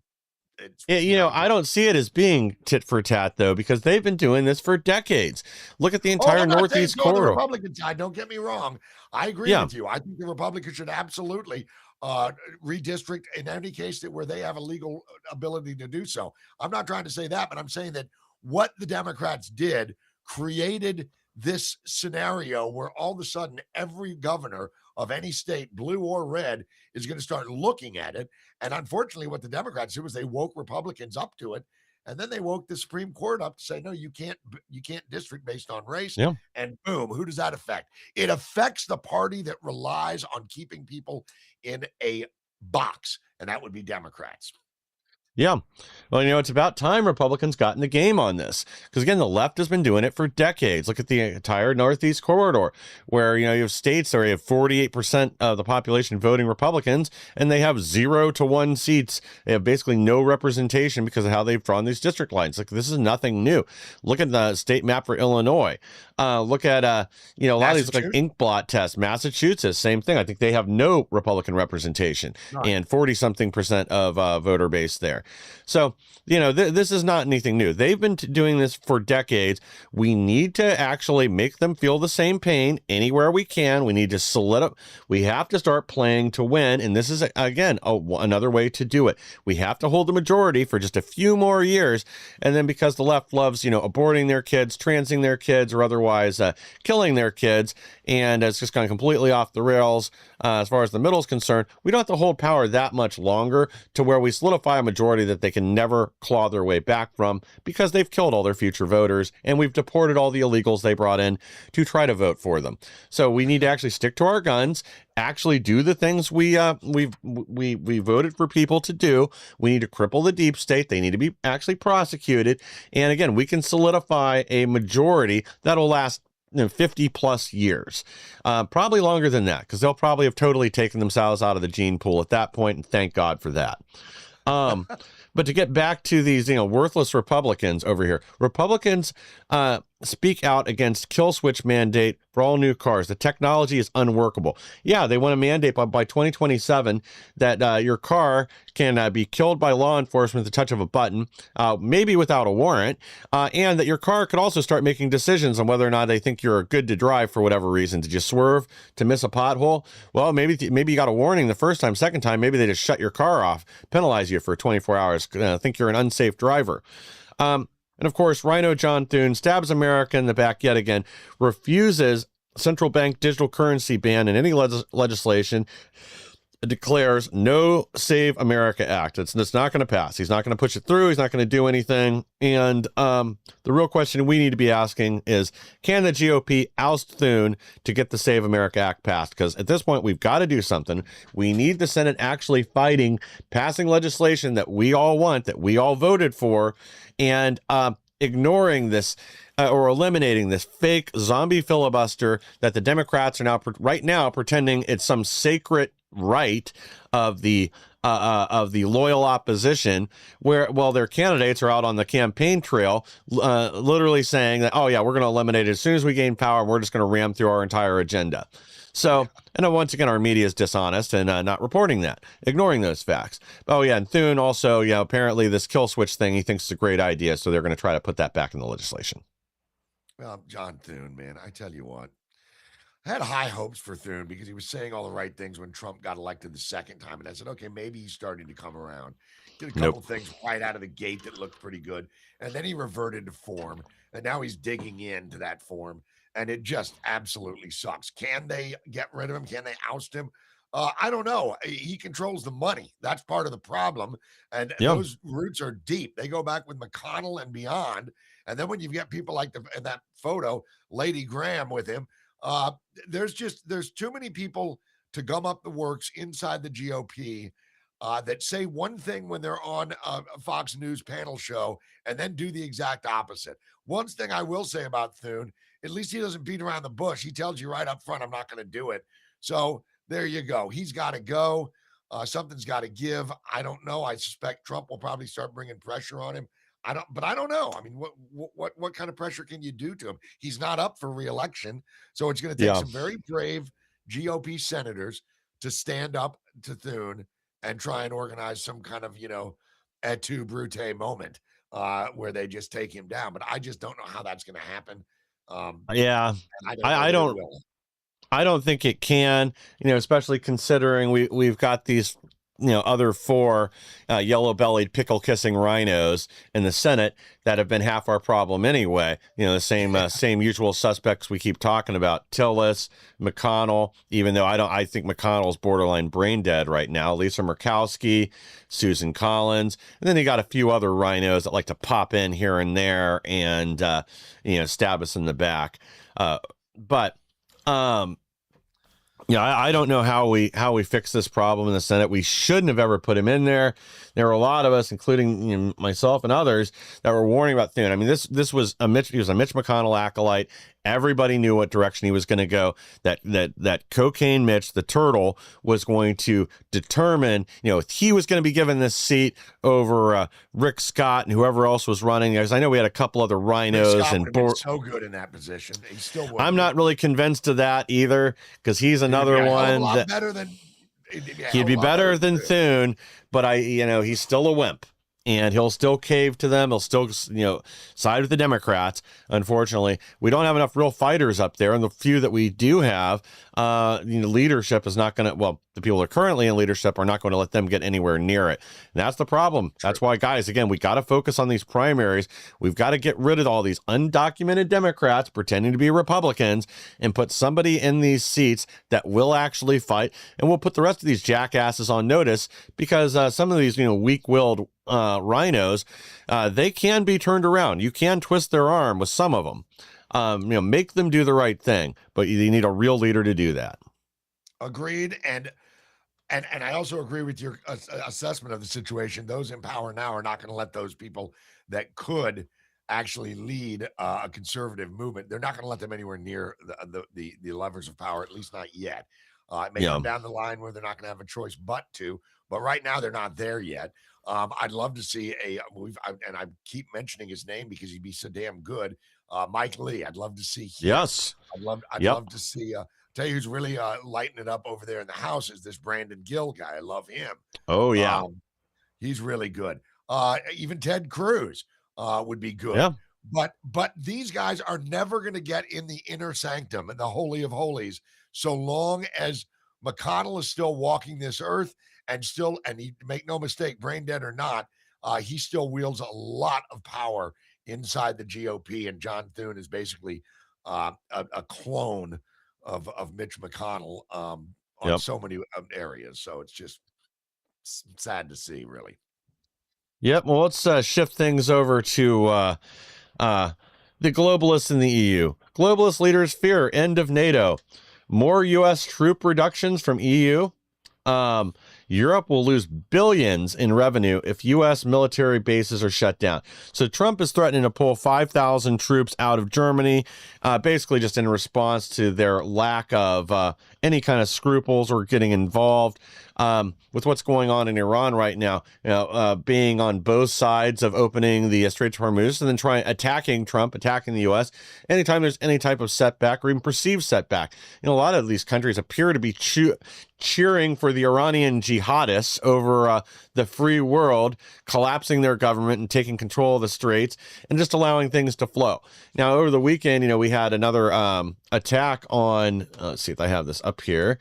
it's, I don't see it as being tit for tat, though, because they've been doing this for decades. Look at the Oh, entire I'm not saying Northeast go on the corridor. Republican side. Don't get me wrong. I agree Yeah. with you. I think the Republicans should absolutely redistrict in any case where they have a legal ability to do so. I'm not trying to say that, but I'm saying that what the Democrats did created this scenario where all of a sudden every governor of any state, blue or red, is going to start looking at it. And unfortunately, what the Democrats did was they woke Republicans up to it. And then they woke the Supreme Court up to say, no, you can't district based on race. Yeah. And boom, who does that affect? It affects the party that relies on keeping people in a box, and that would be Democrats. Yeah. Well, it's about time Republicans got in the game on this. Because again, the left has been doing it for decades. Look at the entire Northeast corridor, where, you have states where you have 48% of the population voting Republicans, and they have 0 to 1 seats. They have basically no representation because of how they've drawn these district lines. Like, this is nothing new. Look at the state map for Illinois. Look at, a lot of these look like ink blot tests. Massachusetts, same thing. I think they have no Republican representation and 40-something% of voter base there. So, this is not anything new. They've been doing this for decades. We need to actually make them feel the same pain anywhere we can. We need to solidify. We have to start playing to win. And this is, again, another way to do it. We have to hold the majority for just a few more years. And then because the left loves, aborting their kids, transing their kids, or otherwise killing their kids, and it's just gone completely off the rails as far as the middle is concerned, we don't have to hold power that much longer to where we solidify a majority that they can never claw their way back from because they've killed all their future voters and we've deported all the illegals they brought in to try to vote for them. So we need to actually stick to our guns, actually do the things we voted for people to do. We need to cripple the deep state. They need to be actually prosecuted. And again, we can solidify a majority that'll last 50 plus years, probably longer than that, because they'll probably have totally taken themselves out of the gene pool at that point, and thank God for that. But to get back to these, worthless Republicans over here, Republicans speak out against kill switch mandate for all new cars. The technology is unworkable. Yeah, they want to mandate by 2027 that your car can be killed by law enforcement with the touch of a button, maybe without a warrant, and that your car could also start making decisions on whether or not they think you're good to drive for whatever reason. Did you swerve to miss a pothole? Well, maybe you got a warning the first time. Second time, maybe they just shut your car off, penalize you for 24 hours, think you're an unsafe driver. And of course, Rhino John Thune stabs America in the back yet again, refuses central bank digital currency ban in any legislation, declares no Save America Act. It's not going to pass. He's not going to push it through. He's not going to do anything. And the real question we need to be asking is, can the GOP oust Thune to get the Save America Act passed? Because at this point, we've got to do something. We need the Senate actually fighting, passing legislation that we all want, that we all voted for, and ignoring this or eliminating this fake zombie filibuster that the Democrats are now right now pretending it's some sacred right of the loyal opposition, where their candidates are out on the campaign trail literally saying that, oh yeah, we're going to eliminate it as soon as we gain power, and we're just going to ram through our entire agenda. So, and once again, our media is dishonest and not reporting that, ignoring those facts. Oh yeah, and Thune also, apparently this kill switch thing he thinks is a great idea, so they're going to try to put that back in the legislation. Well, John Thune, man, I tell you what, I had high hopes for Thune because he was saying all the right things when Trump got elected the second time. And I said, okay, maybe he's starting to come around. Did a couple things right out of the gate that looked pretty good. And then he reverted to form. And now he's digging into that form. And it just absolutely sucks. Can they get rid of him? Can they oust him? I don't know. He controls the money. That's part of the problem. And those roots are deep. They go back with McConnell and beyond. And then when you get people like in that photo, Lady Graham with him, there's too many people to gum up the works inside the GOP that say one thing when they're on a Fox News panel show and then do the exact opposite. One thing I will say about Thune, at least he doesn't beat around the bush. He tells you right up front, I'm not going to do it. So there you go. He's got to go. Something's got to give. I don't know. I suspect Trump will probably start bringing pressure on him. I don't know. I mean, what kind of pressure can you do to him? He's not up for re-election. So it's going to take some very brave GOP senators to stand up to Thune and try and organize some kind of, et tu brute moment where they just take him down. But I just don't know how that's going to happen. I don't think it can, especially considering we've got these, other 4 yellow-bellied, pickle-kissing rhinos in the Senate that have been half our problem anyway. The same usual suspects we keep talking about: Tillis, McConnell. Even though I think McConnell's borderline brain dead right now. Lisa Murkowski, Susan Collins, and then you got a few other rhinos that like to pop in here and there and stab us in the back. I don't know how we fix this problem in the Senate. We shouldn't have ever put him in there. There were a lot of us, including myself and others, that were warning about Thune. I mean, this was he was a Mitch McConnell acolyte. Everybody knew what direction he was going to go. That cocaine Mitch, the turtle, was going to determine, if he was going to be given this seat over Rick Scott and whoever else was running. Because I know we had a couple other rhinos Rick Scott and would have been so good in that position. He still would. I'm not really convinced of that either, because he's another one that better than he'd be better than Thune, but he's still a wimp. And he'll still cave to them. He'll still, side with the Democrats. Unfortunately, we don't have enough real fighters up there. And the few that we do have, leadership is not going to, the people that are currently in leadership are not going to let them get anywhere near it. And that's the problem. True. That's why, guys, again, we got to focus on these primaries. We've got to get rid of all these undocumented Democrats pretending to be Republicans and put somebody in these seats that will actually fight. And we'll put the rest of these jackasses on notice, because some of these, weak-willed rhinos, they can be turned around. You can twist their arm with some of them. Make them do the right thing, but you need a real leader to do that. Agreed. And I also agree with your assessment of the situation. Those in power now are not going to let those people that could actually lead a conservative movement. They're not going to let them anywhere near the levers of power, at least not yet. It may come down the line where they're not going to have a choice but right now they're not there yet. I'd love to see and I keep mentioning his name because he'd be so damn good. Mike Lee. I'd love to see him. Yes. I'd love to see. Tell you who's really lighting it up over there in the House is this Brandon Gill guy. I love him. Oh yeah, he's really good. Even Ted Cruz would be good. Yeah. But these guys are never going to get in the inner sanctum and the holy of holies so long as McConnell is still walking this earth and he, make no mistake, brain dead or not, he still wields a lot of power inside the GOP, and John Thune is basically a clone of Mitch McConnell on so many areas. So it's just sad to see, really. Yep. Well, let's shift things over to the globalists in the EU. Globalist leaders fear end of NATO. More U.S. troop reductions from EU. Europe will lose billions in revenue if U.S. military bases are shut down. So Trump is threatening to pull 5,000 troops out of Germany, basically just in response to their lack of any kind of scruples or getting involved with what's going on in Iran right now, being on both sides of opening the Strait of Hormuz and then attacking Trump, attacking the U.S. anytime there's any type of setback or even perceived setback. A lot of these countries appear to be cheering for the Iranian jihadists over the free world, collapsing their government and taking control of the straits and just allowing things to flow. Now, over the weekend, we had another attack on, let's see if I have this up here.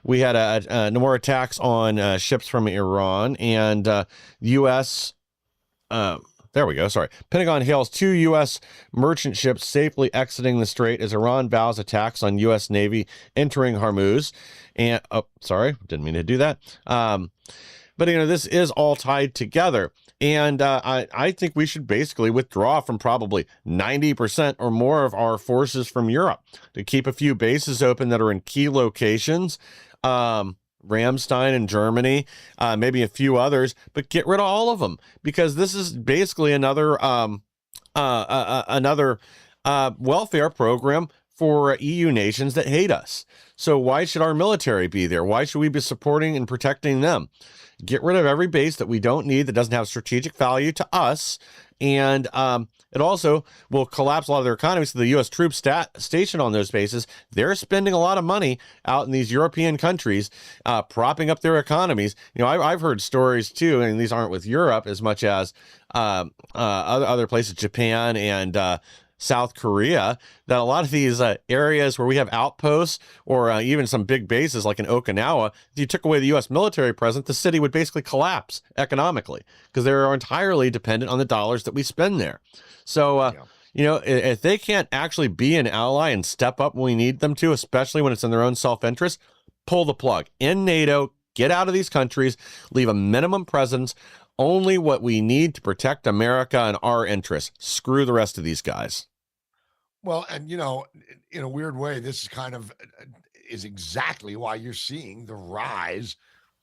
We had more attacks on ships from Iran, and U.S. There we go. Sorry. Pentagon hails 2 U.S. merchant ships safely exiting the strait as Iran vows attacks on U.S. Navy entering Hormuz. And, sorry, didn't mean to do that. But, this is all tied together. And I think we should basically withdraw from probably 90% or more of our forces from Europe to keep a few bases open that are in key locations. Ramstein in Germany, maybe a few others, but get rid of all of them, because this is basically another welfare program for EU nations that hate us. So why should our military be there? Why should we be supporting and protecting them? Get rid of every base that we don't need, that doesn't have strategic value to us. And it also will collapse a lot of their economies. So the U.S. troops stationed on those bases, they're spending a lot of money out in these European countries, propping up their economies. You know, I've heard stories too, and these aren't with Europe as much as other places, Japan and South Korea, that a lot of these areas where we have outposts or even some big bases like in Okinawa, if you took away the U.S. military presence, the city would basically collapse economically because they're entirely dependent on the dollars that we spend there. So, you know, if they can't actually be an ally and step up when we need them to, especially when it's in their own self-interest, pull the plug. In NATO, get out of these countries, leave a minimum presence, only what we need to protect America and our interests. Screw the rest of these guys. Well, and you know, in a weird way, this is kind of is exactly why you're seeing the rise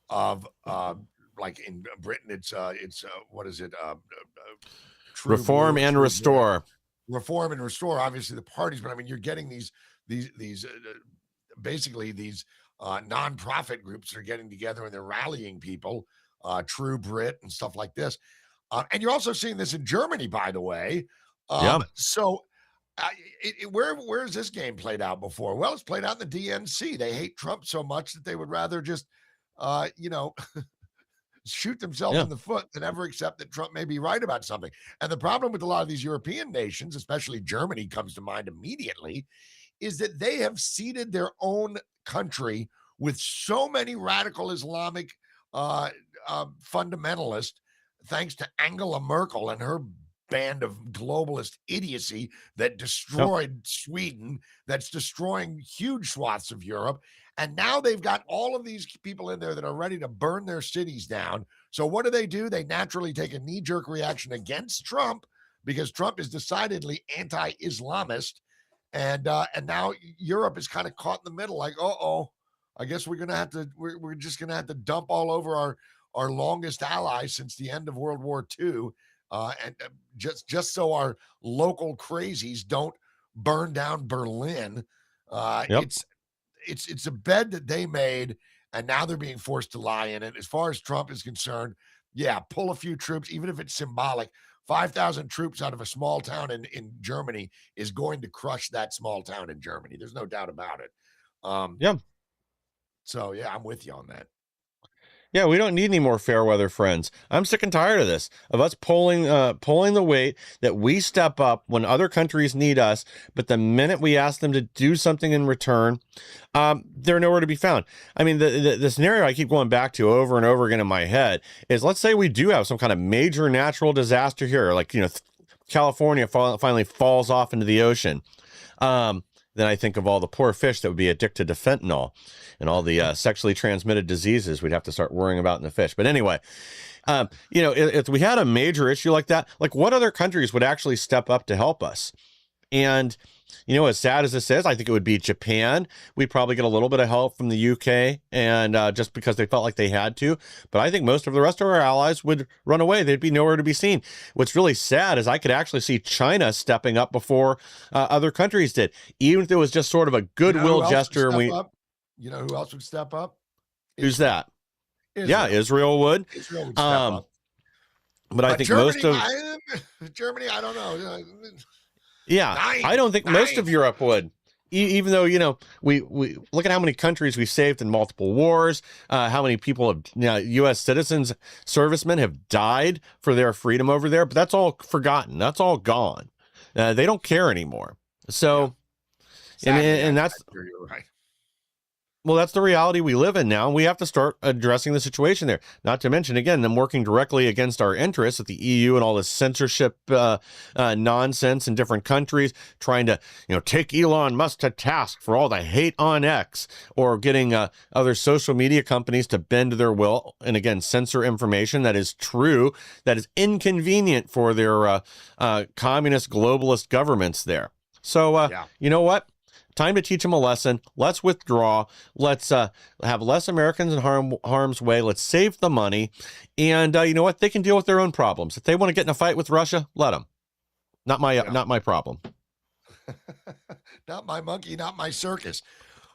of like in Britain, it's what is it? True Reform Blue, and True Blue. restore. Reform and restore. Obviously, the parties, but I mean, you're getting these basically these nonprofit groups that are getting together and they're rallying people. True Brit and stuff like this. And you're also seeing this in Germany, by the way. So where is this game played out before? Well, it's played out in the DNC. They hate Trump so much that they would rather just, you know, shoot themselves in the foot than ever accept that Trump may be right about something. And the problem with a lot of these European nations, especially Germany comes to mind immediately, is that they have seeded their own country with so many radical Islamic fundamentalist, thanks to Angela Merkel and her band of globalist idiocy that destroyed Sweden, that's destroying huge swaths of Europe. And now they've got all of these people in there that are ready to burn their cities down. So what do? They naturally take a knee-jerk reaction against Trump because Trump is decidedly anti-Islamist. And now Europe is kind of caught in the middle, like, I guess we're just gonna have to dump all over our longest ally since the end of World War II, and just so our local crazies don't burn down Berlin. It's a bed that they made, and now they're being forced to lie in it. As far as Trump is concerned, yeah, pull a few troops, even if it's symbolic. 5,000 troops out of a small town in Germany is going to crush that small town in Germany. There's no doubt about it. So, yeah, I'm with you on that. Yeah, we don't need any more fair weather friends. I'm sick and tired of this, of us pulling the weight that we step up when other countries need us, but the minute we ask them to do something in return, they're nowhere to be found. I mean, the scenario I keep going back to over and over again in my head is, let's say we do have some kind of major natural disaster here, like, you know, California finally falls off into the ocean. Then I think of all the poor fish that would be addicted to fentanyl and all the sexually transmitted diseases we'd have to start worrying about in the fish. But anyway, you know, if we had a major issue like that, like what other countries would actually step up to help us? And, you know, as sad as this is, I think it would be Japan. We'd probably get a little bit of help from the UK, and just because they felt like they had to. But I think most of the rest of our allies would run away. They'd be nowhere to be seen. What's really sad is I could actually see China stepping up before other countries did, even if it was just sort of a goodwill gesture. You know who else would step up? Who's that? Yeah, Israel would. Israel would step up. But I think Germany, most of Germany, I don't know. Yeah, I don't think most of Europe would. Even though, you know, we look at how many countries we saved in multiple wars, how many people have, you know, U.S. citizens, servicemen have died for their freedom over there. But that's all forgotten. That's all gone. They don't care anymore. So, and that's you're right. Well, that's the reality we live in now, and we have to start addressing the situation there. Not to mention, again, them working directly against our interests at the EU and all this censorship nonsense in different countries, trying to, take Elon Musk to task for all the hate on X, or getting other social media companies to bend to their will and, again, censor information that is true, that is inconvenient for their communist globalist governments there. So, You know what? Time to teach them a lesson. Let's withdraw. Let's have less Americans in harm's way. Let's save the money. And you know what? They can deal with their own problems. If they want to get in a fight with Russia, let them. Not my problem. Not my monkey, not my circus.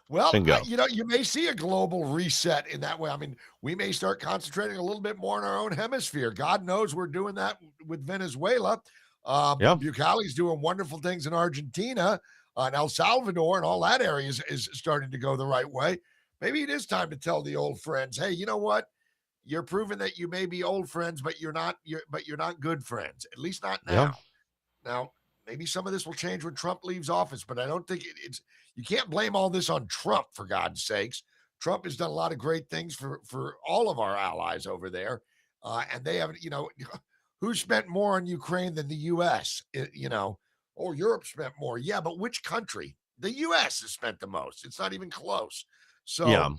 Well, you may see a global reset in that way. I mean, we may start concentrating a little bit more in our own hemisphere. God knows we're doing that with Venezuela. Bukele's doing wonderful things in Argentina. And El Salvador and all that area is starting to go the right way. Maybe it is time to tell the old friends, hey, you know what? You're proving that you may be old friends, but you're not good friends. At least not now. Yeah. Now, maybe some of this will change when Trump leaves office, but I don't think it's you can't blame all this on Trump, for God's sakes. Trump has done a lot of great things for all of our allies over there. And they haven't, who spent more on Ukraine than the US, or Europe spent more. Yeah, but which country? The U.S. has spent the most. It's not even close. So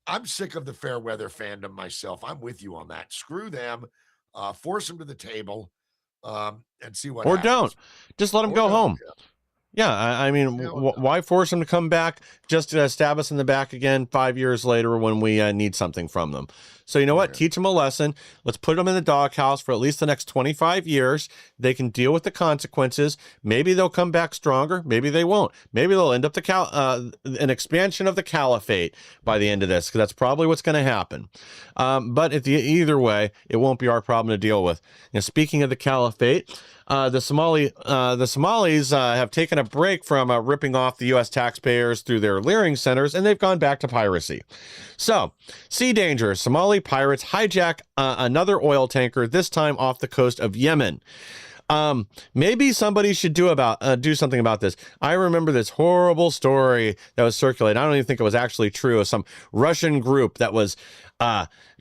I'm sick of the fair weather fandom myself. I'm with you on that. Screw them. Force them to the table and see what happens. Or don't. Just let them go home. Yeah, I mean, why force them to come back just to stab us in the back again 5 years later when we need something from them? So you know what? Teach them a lesson. Let's put them in the doghouse for at least the next 25 years. They can deal with the consequences. Maybe they'll come back stronger. Maybe they won't. Maybe they'll end up an expansion of the caliphate by the end of this, because that's probably what's going to happen. But either way, it won't be our problem to deal with. Speaking of the caliphate, the Somalis have taken a break from ripping off the U.S. taxpayers through their clearing centers, and they've gone back to piracy. So, sea danger. Somali pirates hijack another oil tanker, this time off the coast of Yemen. Maybe somebody should do something about this. I remember this horrible story that was circulated. I don't even think it was actually true, of some Russian group that was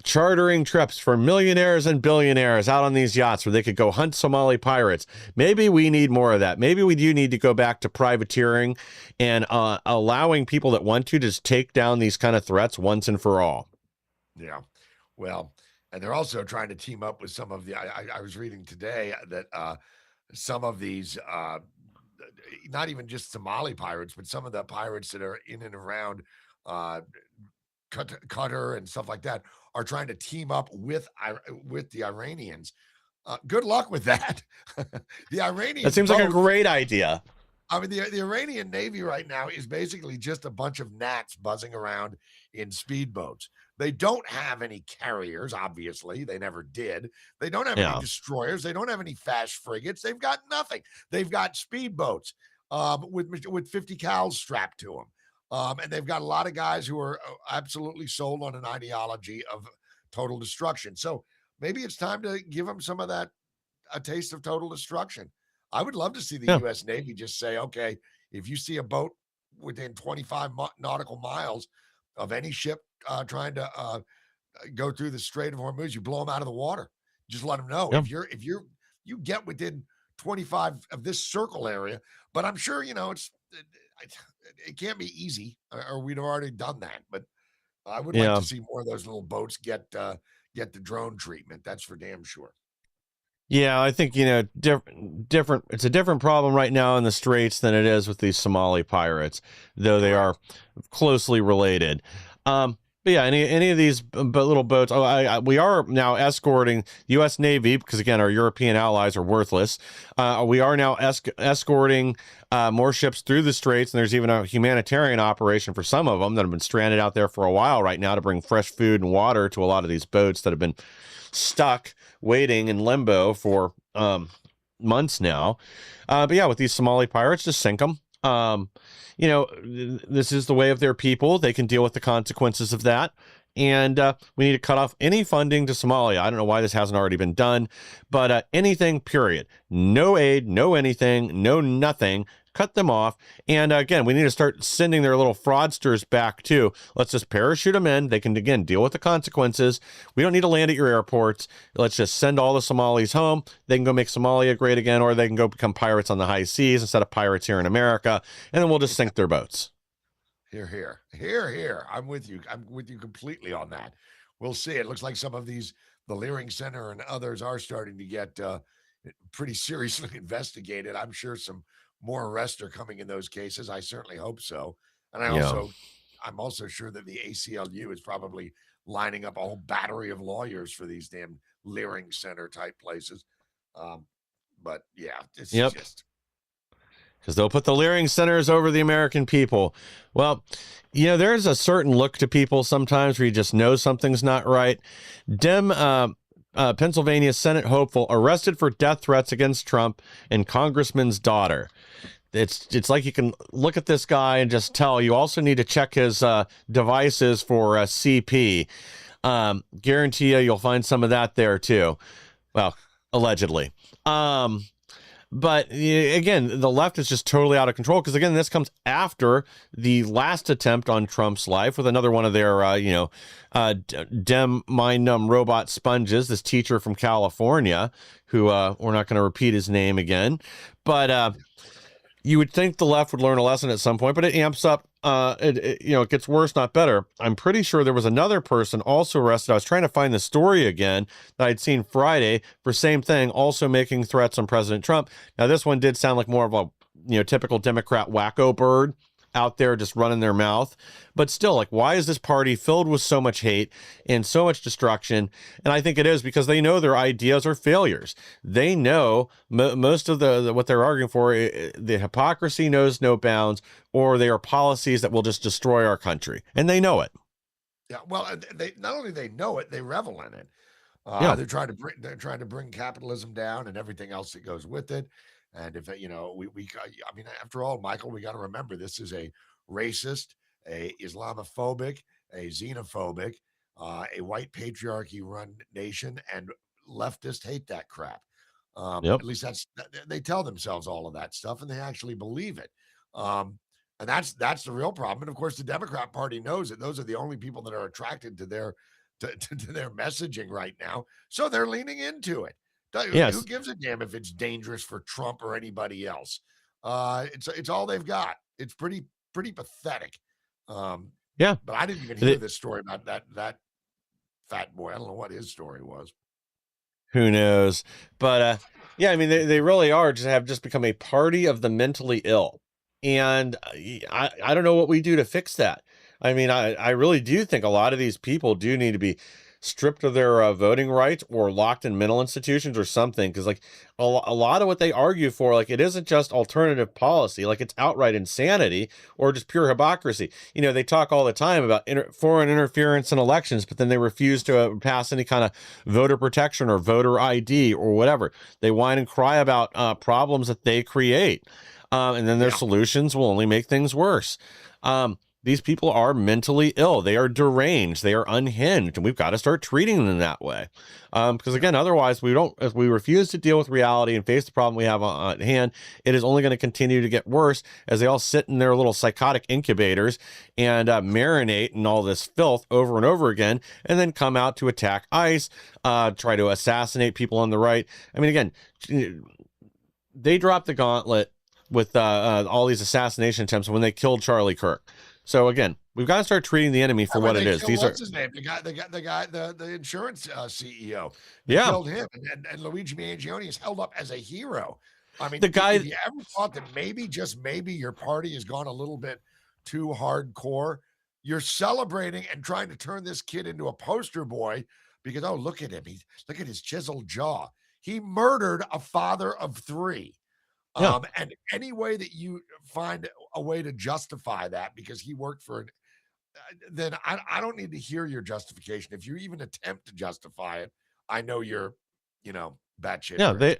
chartering trips for millionaires and billionaires out on these yachts where they could go hunt Somali pirates. Maybe we need more of that. Maybe we do need to go back to privateering and allowing people that want to just take down these kind of threats once and for all. Yeah. Well, and they're also trying to team up with some of the, I was reading today that some of these, not even just Somali pirates, but some of the pirates that are in and around Qatar and stuff like that are trying to team up with the Iranians. Good luck with that. The Iranians. That seems like a great idea. I mean, the Iranian Navy right now is basically just a bunch of gnats buzzing around in speedboats. They don't have any carriers, obviously. They never did. They don't have any destroyers. They don't have any fast frigates. They've got nothing. They've got speedboats with 50 cows strapped to them. And they've got a lot of guys who are absolutely sold on an ideology of total destruction. So maybe it's time to give them some of that, a taste of total destruction. I would love to see the U.S. Navy just say, okay, if you see a boat within 25 nautical miles of any ship trying to go through the Strait of Hormuz, you blow them out of the water. Just let them know. If you get within 25 of this circle area, but I'm sure, it can't be easy, or we'd have already done that. But I would like to see more of those little boats get the drone treatment. That's for damn sure. Yeah, I think, different. It's a different problem right now in the Straits than it is with these Somali pirates, though they are closely related. But yeah, any of these little boats. We are now escorting the U.S. Navy because, again, our European allies are worthless. We are now escorting more ships through the Straits, and there's even a humanitarian operation for some of them that have been stranded out there for a while right now to bring fresh food and water to a lot of these boats that have been stuck waiting in limbo for months now. But yeah, with these Somali pirates, just sink them. This is the way of their people. They can deal with the consequences of that. And we need to cut off any funding to Somalia. I don't know why this hasn't already been done, but anything, period. No aid, no anything, no nothing. cut them off. And again, we need to start sending their little fraudsters back too. Let's just parachute them in. They can, again, deal with the consequences. We don't need to land at your airports. Let's just send all the Somalis home. They can go make Somalia great again, or they can go become pirates on the high seas instead of pirates here in America. And then we'll just sink their boats. Here. I'm with you completely on that. We'll see. It looks like some of these, the Leering Center and others, are starting to get pretty seriously investigated. I'm sure some more arrests are coming in those cases. I certainly hope so. And I'm also sure that the ACLU is probably lining up a whole battery of lawyers for these damn Leering Center type places. But yeah, it's just, because they'll put the Leering Centers over the American people. Well, there's a certain look to people sometimes where you just know something's not right. Pennsylvania Senate hopeful arrested for death threats against Trump and Congressman's daughter. It's like you can look at this guy and just tell. You also need to check his devices for CP. Guarantee you'll find some of that there too. Well, allegedly. But again, the left is just totally out of control because, again, this comes after the last attempt on Trump's life with another one of their, Dem mind-numb robot sponges, this teacher from California who we're not going to repeat his name again. But you would think the left would learn a lesson at some point, but it amps up. It gets worse, not better. I'm pretty sure there was another person also arrested. I was trying to find the story again that I'd seen Friday for same thing, also making threats on President Trump. Now, this one did sound like more of a, typical Democrat wacko bird out there just running their mouth. But still, why is this party filled with so much hate and so much destruction? And I think it is because they know their ideas are failures. They know most of what they're arguing for, the hypocrisy knows no bounds, or they are policies that will just destroy our country. And they know it. Yeah, well, they not only they know it, they revel in it. They're trying to bring capitalism down and everything else that goes with it. And if after all, Michael, we got to remember this is a racist, a Islamophobic, a xenophobic, a white patriarchy run nation, and leftists hate that crap. At least they tell themselves all of that stuff, and they actually believe it. And that's the real problem. And of course, the Democrat Party knows it. Those are the only people that are attracted to their to their messaging right now, so they're leaning into it. Yes. Who gives a damn if it's dangerous for Trump or anybody else? It's all they've got. It's pretty pathetic. But I didn't even hear this story about that fat boy. I don't know what his story was. Who knows? But they really are have just become a party of the mentally ill. And I don't know what we do to fix that. I really do think a lot of these people do need to be stripped of their voting rights or locked in mental institutions or something, because a lot of what they argue for, it isn't just alternative policy, it's outright insanity or just pure hypocrisy. They talk all the time about foreign interference in elections, but then they refuse to pass any kind of voter protection or voter ID or whatever. They whine and cry about problems that they create, and then their solutions will only make things worse. These people are mentally ill. They are deranged. They are unhinged, and we've got to start treating them that way. Because again, otherwise, if we refuse to deal with reality and face the problem we have at hand, it is only going to continue to get worse as they all sit in their little psychotic incubators and marinate in all this filth over and over again, and then come out to attack ICE, try to assassinate people on the right. Again, they dropped the gauntlet with all these assassination attempts when they killed Charlie Kirk. So again, we've got to start treating the enemy for what it is. What's his name? The insurance CEO. They killed him, and Luigi Mangione is held up as a hero. The guy. If you ever thought that just maybe your party has gone a little bit too hardcore, you're celebrating and trying to turn this kid into a poster boy because look at him. Look at his chiseled jaw. He murdered a father of 3. And any way that you find a way to justify that because he worked for then I don't need to hear your justification. If you even attempt to justify it, I know you're, batshit. Yeah,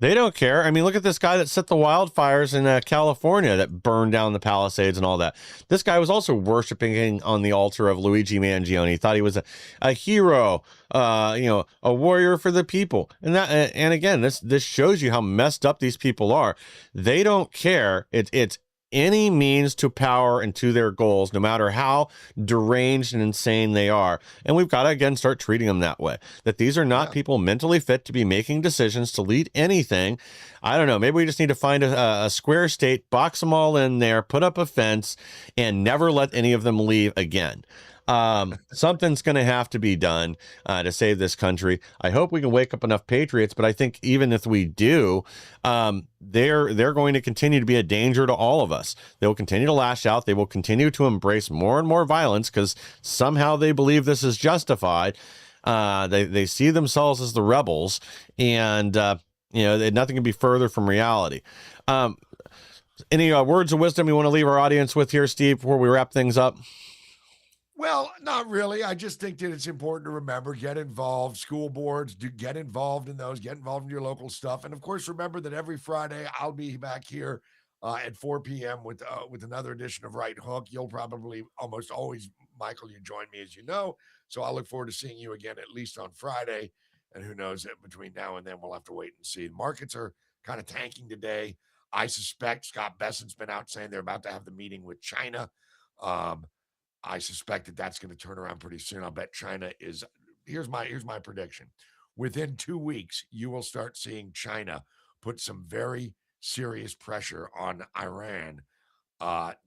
They don't care. I mean, look at this guy that set the wildfires in California that burned down the Palisades and all that. This guy was also worshiping on the altar of Luigi Mangione. He thought he was a hero, a warrior for the people. And again, this shows you how messed up these people are. They don't care. It's any means to power and to their goals, no matter how deranged and insane they are. And we've got to, again, start treating them that way, that these are not people mentally fit to be making decisions to lead anything. I don't know. Maybe we just need to find a square state, box them all in there, put up a fence, and never let any of them leave again. Something's going to have to be done to save this country. I hope we can wake up enough patriots, but I think even if we do, they're going to continue to be a danger to all of us. They will continue to lash out. They will continue to embrace more and more violence because somehow they believe this is justified. They see themselves as the rebels, and nothing can be further from reality. Any words of wisdom you want to leave our audience with here, Steve, before we wrap things up? Well, not really. I just think that it's important to remember, get involved. School boards, get involved in those, get involved in your local stuff. And of course, remember that every Friday I'll be back here at 4 p.m. with another edition of Right Hook. You'll probably almost always, Michael, you join me, as you know. So I look forward to seeing you again, at least on Friday. And who knows, between now and then, we'll have to wait and see. The markets are kind of tanking today. I suspect Scott Bessent's been out saying they're about to have the meeting with China. I suspect that that's going to turn around pretty soon. I'll bet China is, here's my prediction. Within 2 weeks, you will start seeing China put some very serious pressure on Iran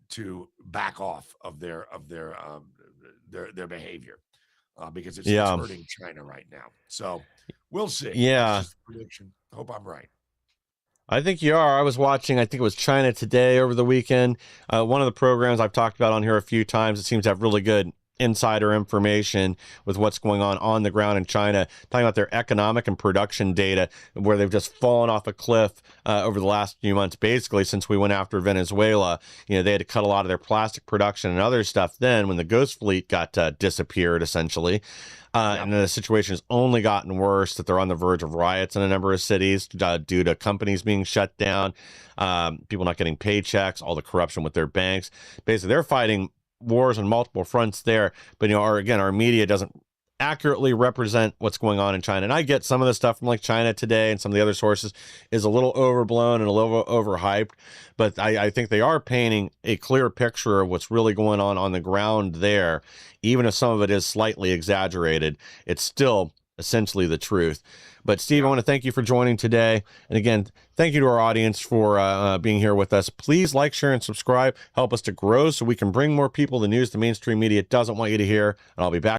to back off of their their behavior because it's hurting China right now. So we'll see. Yeah. That's just a prediction. Hope I'm right. I think you are. I was watching, I think it was China Today over the weekend. One of the programs I've talked about on here a few times, it seems to have really good insider information with what's going on the ground in China, talking about their economic and production data, where they've just fallen off a cliff over the last few months, basically since we went after Venezuela. They had to cut a lot of their plastic production and other stuff then when the Ghost Fleet got disappeared, essentially. And the situation has only gotten worse, that they're on the verge of riots in a number of cities due to companies being shut down, people not getting paychecks, all the corruption with their banks. Basically, they're fighting wars on multiple fronts there. But, our media doesn't accurately represent what's going on in China. And I get some of the stuff from like China Today and some of the other sources is a little overblown and a little overhyped, but I think they are painting a clear picture of what's really going on the ground there. Even if some of it is slightly exaggerated, it's still essentially the truth. But Steve, I want to thank you for joining today. And again, thank you to our audience for being here with us. Please like, share, and subscribe. Help us to grow so we can bring more people the news the mainstream media doesn't want you to hear. And I'll be back